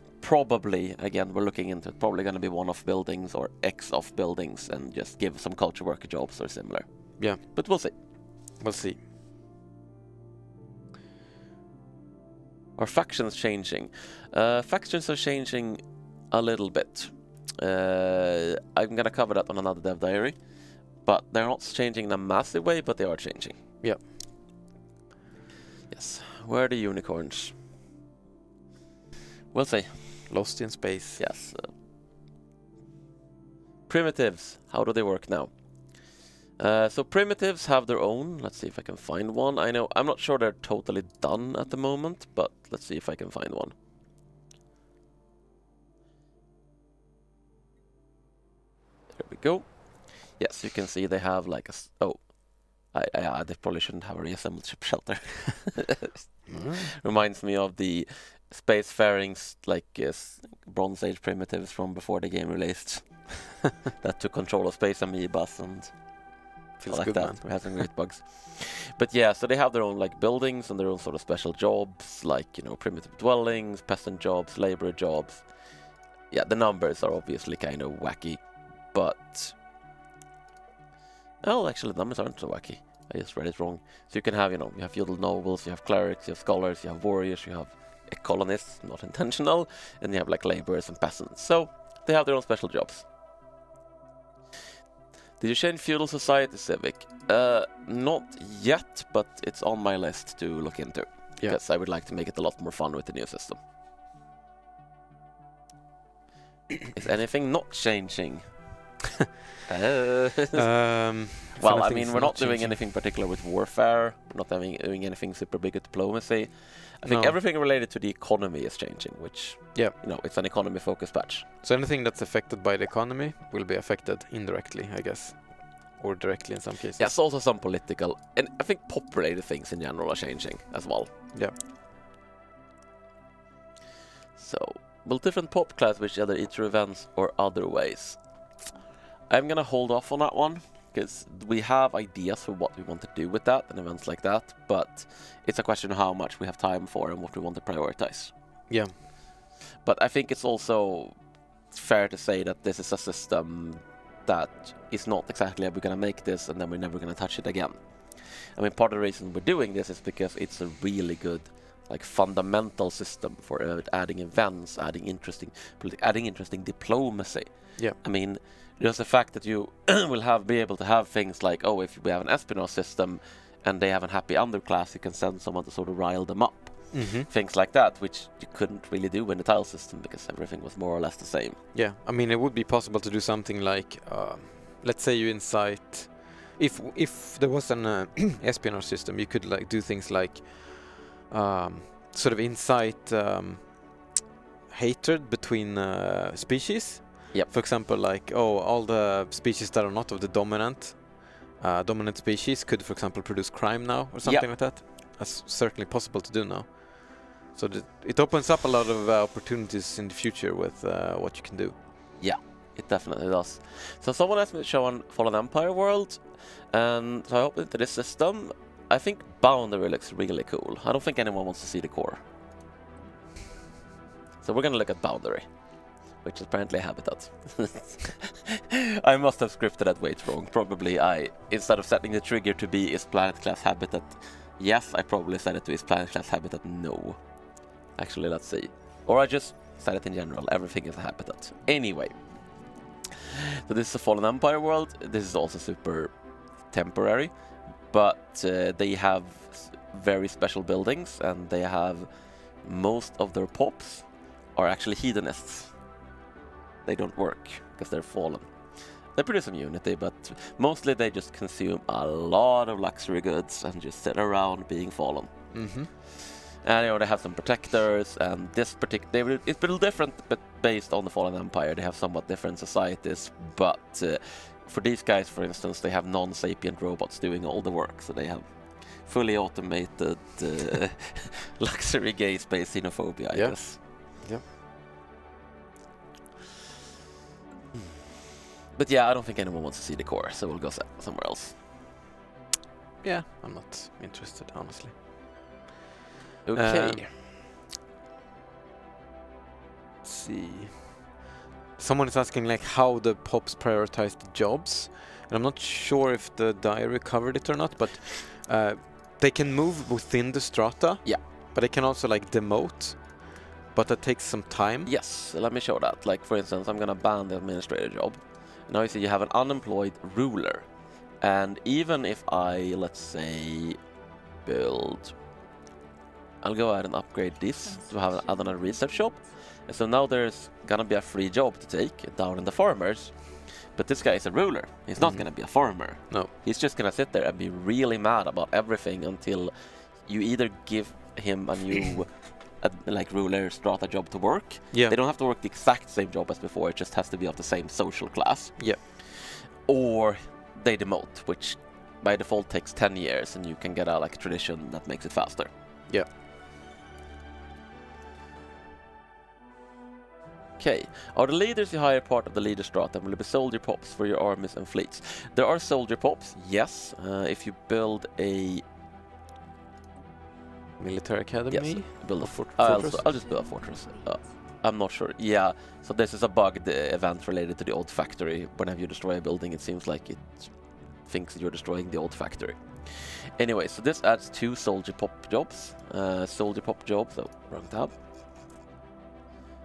again, we're looking into it, probably going to be one-off buildings or X-off buildings and just give some culture worker jobs or similar. Yeah. But we'll see. We'll see. Are factions changing? Factions are changing a little bit. I'm going to cover that on another dev diary. But they're not changing in a massive way, but they are changing. Yeah. Yes. Where are the unicorns? We'll see. Lost in space. Yes. Primitives. How do they work now? So primitives have their own. Let's see if I can find one. I'm not sure they're totally done at the moment, but let's see if I can find one. There we go. Yes, you can see they have like they probably shouldn't have a reassembled ship shelter. Reminds me of the spacefarings, like Bronze Age primitives from before the game released. That took control of space amoebas and feels like good, that. man. We have some great bugs. But yeah, so they have their own like buildings and their own sort of special jobs, like, you know, primitive dwellings, peasant jobs, labor jobs. Yeah, the numbers are obviously kind of wacky, but oh, actually the numbers aren't so wacky. I just read it wrong. So you can have, you know, you have feudal nobles, you have clerics, you have scholars, you have warriors, you have colonists, not intentional, and you have like laborers and peasants. So they have their own special jobs. Did you change feudal society civic? Not yet, but it's on my list to look into. Yeah. Because I would like to make it a lot more fun with the new system. Is anything not changing? Well, I mean, we're not doing anything particular with warfare. We're not doing anything super big with diplomacy. I think everything related to the economy is changing, which, yeah, you know, it's an economy-focused patch. So anything that's affected by the economy will be affected indirectly, I guess. Or directly in some cases. Yes, also some political, and I think pop-related things in general are changing as well. Yeah. So, will different pop class with either either events or other ways? I'm gonna hold off on that one, because we have ideas for what we want to do with that and events like that, but it's a question of how much we have time for and what we want to prioritize. Yeah. But I think it's also fair to say that this is a system that is not exactly we're going to make this and then we're never going to touch it again. I mean, part of the reason we're doing this is because it's a really good, like, fundamental system for adding events, adding interesting diplomacy. Yeah. I mean, just the fact that you will be able to have things like, oh, if we have an espionage system and they have a happy underclass, you can send someone to sort of rile them up. Things like that, which you couldn't really do in the tile system because everything was more or less the same. Yeah, I mean, it would be possible to do something like, let's say you incite, if there was an espionage system, you could like do things like sort of incite hatred between species. Yep. For example, like, oh, all the species that are not of the dominant species could, for example, produce crime now or something like that. That's certainly possible to do now. So it opens up a lot of opportunities in the future with what you can do. Yeah, it definitely does. So someone asked me to show on Fallen Empire world, and so I hopped into this system. I think Boundary looks really cool. I don't think anyone wants to see the core. So we're gonna look at Boundary, which is apparently a habitat. I must have scripted that way wrong. Probably instead of setting the trigger to be is planet class habitat, yes, I probably set it to is planet class habitat, no. Actually, let's see. Or I just said it in general, everything is a habitat. Anyway. So this is a Fallen Empire world. This is also super temporary, but they have very special buildings, and they have most of their pops are actually hedonists. They don't work because they're fallen. They produce some unity, but mostly they just consume a lot of luxury goods and just sit around being fallen. And you know, they have some protectors, and this particular it's a little different, but based on the Fallen Empire, they have somewhat different societies. But for these guys, for instance, they have non-sapient robots doing all the work, so they have fully automated luxury gay space xenophobia, I guess. Yeah. But yeah, I don't think anyone wants to see the core, so we'll go somewhere else. Yeah, I'm not interested, honestly. Okay. Let's see. Someone is asking like how the pops prioritize the jobs, and I'm not sure if the diary covered it or not, but they can move within the strata. Yeah. But they can also like demote, but that takes some time. Yes, let me show that. Like for instance, I'm gonna ban the administrator job. Now you see you have an unemployed ruler, and even if I, let's say, build, I'll go ahead and upgrade this to have another research shop. And so now there's gonna be a free job to take down in the farmers. But this guy is a ruler. He's not gonna be a farmer. No. He's just gonna sit there and be really mad about everything until you either give him a new like ruler strata job to work. Yeah. They don't have to work the exact same job as before, it just has to be of the same social class. Yeah. Or they demote, which by default takes 10 years, and you can get a like tradition that makes it faster. Yeah. Okay, are the leaders you hire part of the leader strata? Will it be soldier pops for your armies and fleets? There are soldier pops, yes. If you build a Military academy? yes, build a fortress? I'll just build a fortress. I'm not sure. Yeah, so this is a bugged event related to the old factory. Whenever you destroy a building, it seems like it thinks that you're destroying the old factory. Anyway, so this adds 2 soldier pop jobs. Soldier pop jobs, oh, wrong tab.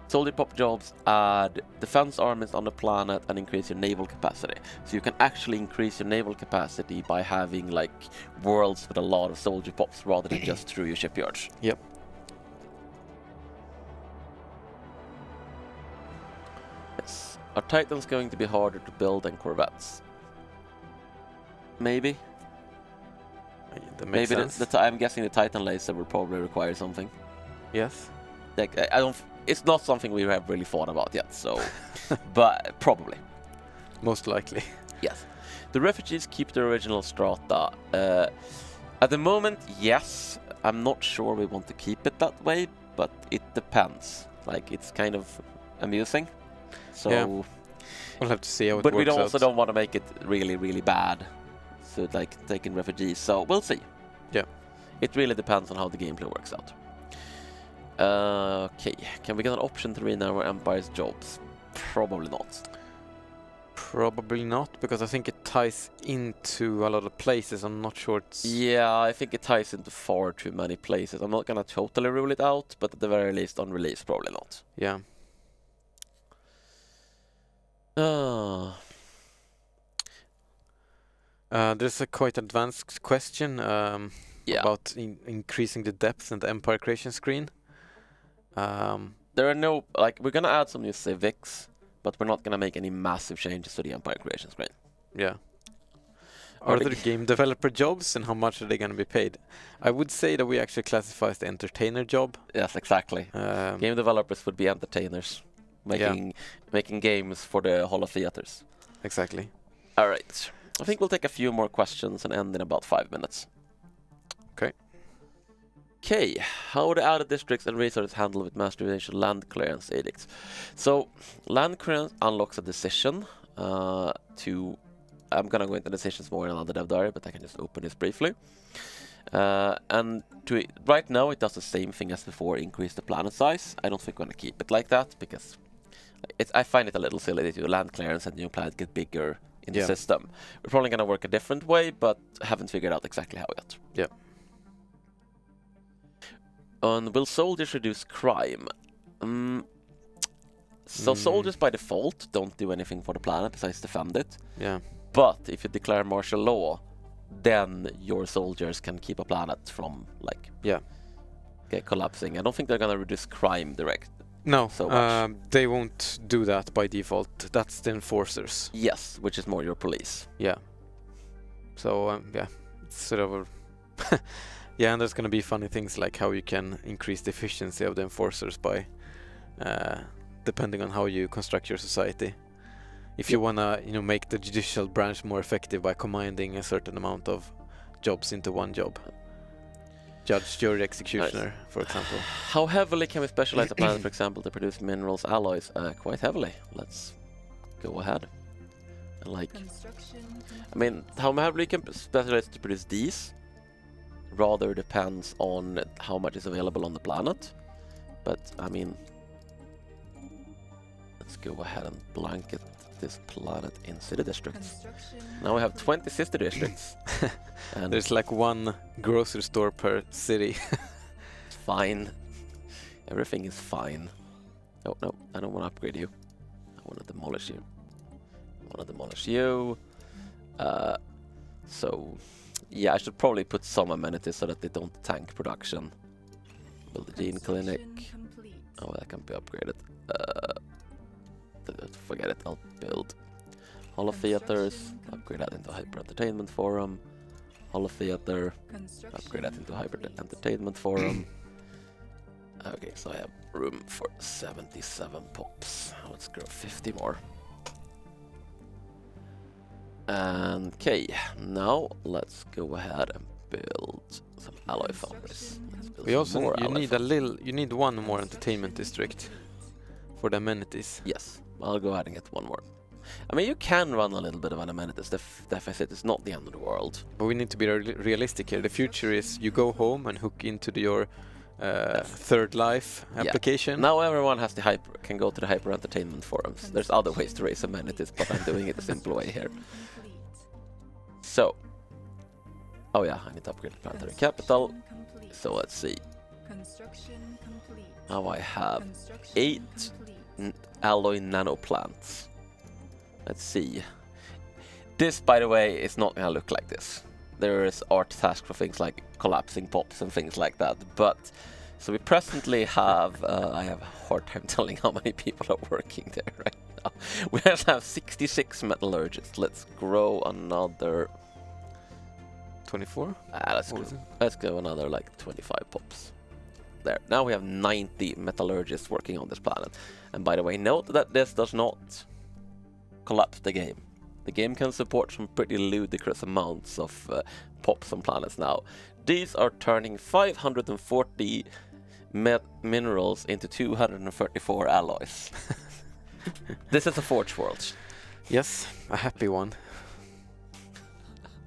Soldier pop jobs add defense armies on the planet and increase your naval capacity. So you can actually increase your naval capacity by having like worlds with a lot of soldier pops rather than just through your shipyards. Yep. Yes. Are Titans going to be harder to build than Corvettes? Maybe. That makes Maybe sense. I'm guessing the Titan laser will probably require something. Yes. Like I don't. It's not something we have really thought about yet. So, but probably. Most likely. Yes. The refugees keep their original strata. At the moment, yes. I'm not sure we want to keep it that way, but it depends. Like it's kind of amusing. So. Yeah. We'll have to see how it But works we out. also don't want to make it really, really bad. So like taking refugees. So we'll see. Yeah. It really depends on how the gameplay works out. Okay, can we get an option to rename our Empire's jobs? Probably not. Probably not, because I think it ties into a lot of places. I'm not sure it's... Yeah, I think it ties into far too many places. I'm not gonna totally rule it out, but at the very least on release, probably not. Yeah. There's a quite advanced question about increasing the depth in the Empire creation screen. There are no, like, we're gonna add some new civics, but we're not gonna make any massive changes to the Empire creation screen. Yeah. Are there game developer jobs, and how much are they going to be paid? I would say that we actually classify as the entertainer job. Yes, exactly. Game developers would be entertainers, making games for the Hall of Theaters. Exactly. All right. I think we'll take a few more questions and end in about 5 minutes. Okay, how are the outer districts and resources handled with masterization land clearance edicts? So, land clearance unlocks a decision to... I'm gonna go into decisions more in another dev diary, but I can just open this briefly. And right now it does the same thing as before, increase the planet size. I don't think we're gonna keep it like that, because I find it a little silly to do land clearance and new planet get bigger in the system. We're probably gonna work a different way, but haven't figured out exactly how yet. Yeah. And will soldiers reduce crime? So soldiers by default don't do anything for the planet besides defend it. Yeah. But if you declare martial law, then your soldiers can keep a planet from collapsing. I don't think they're gonna reduce crime direct. No, so much. They won't do that by default. That's the enforcers. Yes, which is more your police. Yeah. So yeah, it's sort of a yeah, and there's going to be funny things like how you can increase the efficiency of the enforcers by depending on how you construct your society. If you want to, make the judicial branch more effective by commanding a certain amount of jobs into one job. Judge, jury, executioner, for example. How heavily can we specialize a planet, for example, to produce minerals alloys? Quite heavily. Let's go ahead. I mean, how heavily can specialize to produce these? Rather depends on how much is available on the planet. But, I mean, let's go ahead and blanket this planet in city districts. Now we have 20 sister districts. And there's like one grocery store per city. It's fine. Everything is fine. Oh, no, I don't want to upgrade you. I want to demolish you. So, yeah, I should probably put some amenities so that they don't tank production. Build a gene clinic. Oh, that can be upgraded. Forget it, I'll build Hall of Theaters, upgrade that into Hyper Entertainment Forum. Hall of Theater, upgrade that into Hyper Entertainment Forum. Okay, so I have room for 77 pops. Let's grow 50 more. And okay, now let's go ahead and build some alloy foundries. We also you need one more entertainment district for the amenities. Yes, I'll go ahead and get one more. I mean, you can run a little bit of an amenities deficit. It's not the end of the world. But we need to be realistic here. The future is you go home and hook into your Third Life application. Now everyone has can go to the Hyper Entertainment forums. There's other ways to raise amenities, but I'm doing it the simple way here. So, oh yeah, I need to upgrade the planetary capital. So let's see. Now I have 8 alloy nano plants. Let's see. This, by the way, is not gonna look like this. There is art task for things like collapsing pops and things like that. But so we presently have I have a hard time telling how many people are working there right now. We have 66 metallurgists. Let's grow another 24. Let's go another like 25 pops. There. Now we have 90 metallurgists working on this planet. And by the way, note that this does not collapse the game. The game can support some pretty ludicrous amounts of pops on planets now. These are turning 540 minerals into 234 alloys. This is a Forge World. Yes, a happy one.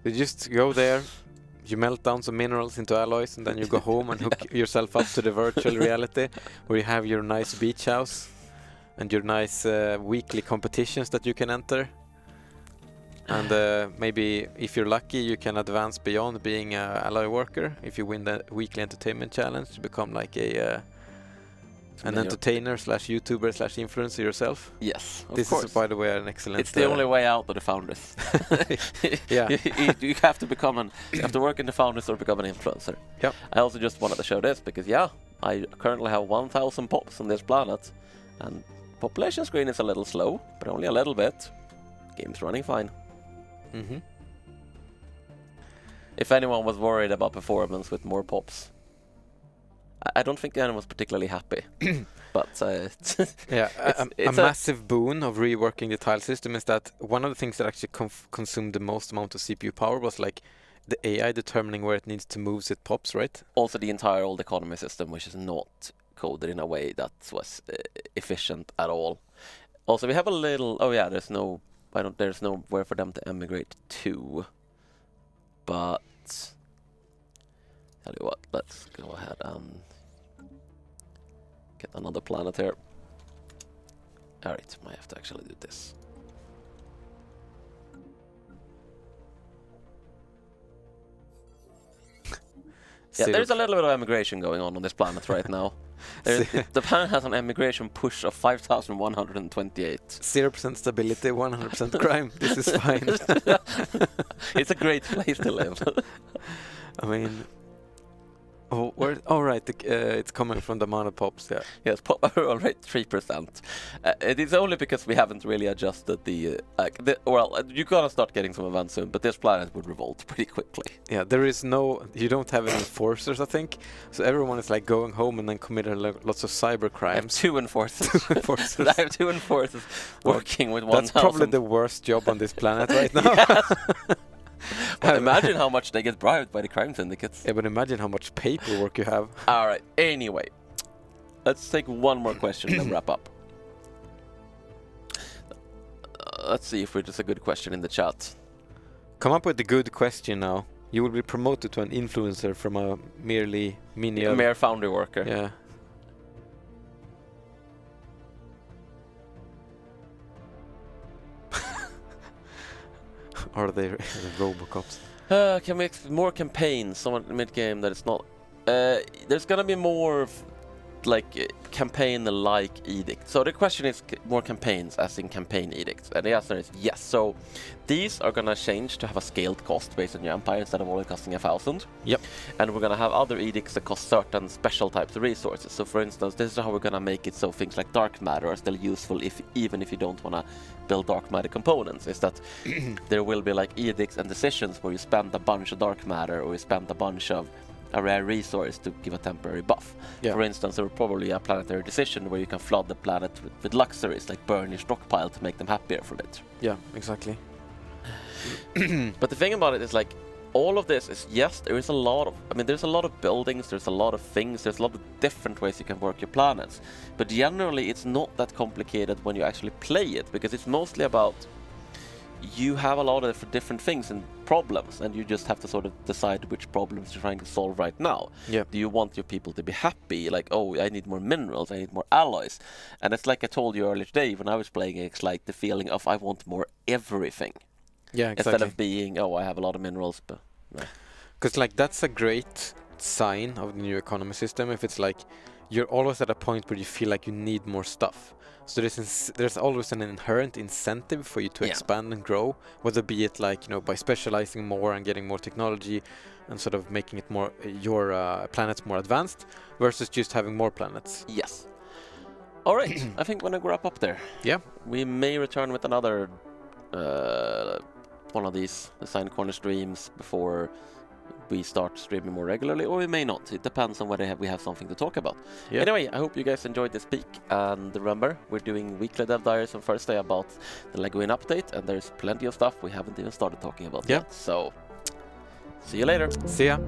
You just go there, you melt down some minerals into alloys, and then you go home and hook yourself up to the virtual reality, where you have your nice beach house and your nice weekly competitions that you can enter. And maybe, if you're lucky, you can advance beyond being an alloy worker. If you win the weekly entertainment challenge, to become like an entertainer / YouTuber / influencer yourself. Yes, of this course. Is, by the way, an excellent. It's the only way out of the founders. Yeah, you have to become you have to work in the founders or become an influencer. Yep. I also just wanted to show this because I currently have 1,000 pops on this planet, and population screen is a little slow, but only a little bit. Game's running fine. if anyone was worried about performance with more pops. I don't think anyone was particularly happy. But yeah, it's a massive boon of reworking the tile system is that one of the things that actually consumed the most amount of CPU power was like the AI determining where it needs to move its pops, right? Also the entire old economy system, which is not coded in a way that was efficient at all. Also, we have a little. Oh yeah, there's nowhere for them to emigrate to. But tell you what, let's go ahead and get another planet here. All right, might have to actually do this. Yeah, there's a little bit of emigration going on this planet right now. The planet has an emigration push of 5,128. 0% stability, 100% crime. This is fine. It's a great place to live. I mean, right, it's coming from the amount of pops, yeah. Yes, pop power rate 3%. It is only because we haven't really adjusted well, you're gonna start getting some events soon, but this planet would revolt pretty quickly. Yeah, you don't have any enforcers, I think. So everyone is like going home and then committing lots of cyber crimes. 2 enforcers. I have 2 enforcers working with 1,000. That's probably the worst job on this planet right now. Well, imagine how much they get bribed by the crime syndicates. Yeah, but imagine how much paperwork you have. Alright, anyway. Let's take one more question and then wrap up. Let's see if there's a good question in the chat. Come up with a good question now. You will be promoted to an influencer from a mere foundry worker. Yeah. Are they the Robocops? Can we make more campaigns on mid-game that it's not... there's gonna be more like campaign-like edicts. So the question is more campaigns as in campaign edicts. And the answer is yes. So these are gonna change to have a scaled cost based on your empire instead of only costing 1,000. Yep. And we're gonna have other edicts that cost certain special types of resources. So for instance, this is how we're gonna make it so things like dark matter are still useful even if you don't wanna build dark matter components. Is that there will be like edicts and decisions where you spend a bunch of dark matter or you spend a bunch of a rare resource to give a temporary buff. Yeah. For instance, there will probably a planetary decision where you can flood the planet with luxuries, like burn your stockpile to make them happier for it. Yeah, exactly. But the thing about it is, like, all of this is, yes, there is a lot of, there's a lot of buildings, there's a lot of things, there's a lot of different ways you can work your planets. But generally, it's not that complicated when you actually play it, because it's mostly about you have a lot of different things and problems, and you just have to sort of decide which problems you're trying to solve right now. Yep. Do you want your people to be happy? Like, oh, I need more minerals, I need more alloys. And it's like I told you earlier today when I was playing, it's like the feeling of I want more everything. Yeah, exactly. Instead of being, oh, I have a lot of minerals, but no. Because like that's a great sign of the new economy system. If it's like you're always at a point where you feel like you need more stuff. So there's always an inherent incentive for you to expand and grow, whether be it like, you know, by specializing more and getting more technology and sort of making it more your planets more advanced versus just having more planets. Yes. All right, I think we're gonna wrap up there. Yeah. We may return with another one of these Design Corner streams before we start streaming more regularly, or we may not. It depends on whether we have something to talk about. Yeah. Anyway, I hope you guys enjoyed this peek, and remember, we're doing weekly Dev Diaries on Thursday about the Guin update, and there's plenty of stuff we haven't even started talking about yet. So, see you later. See ya.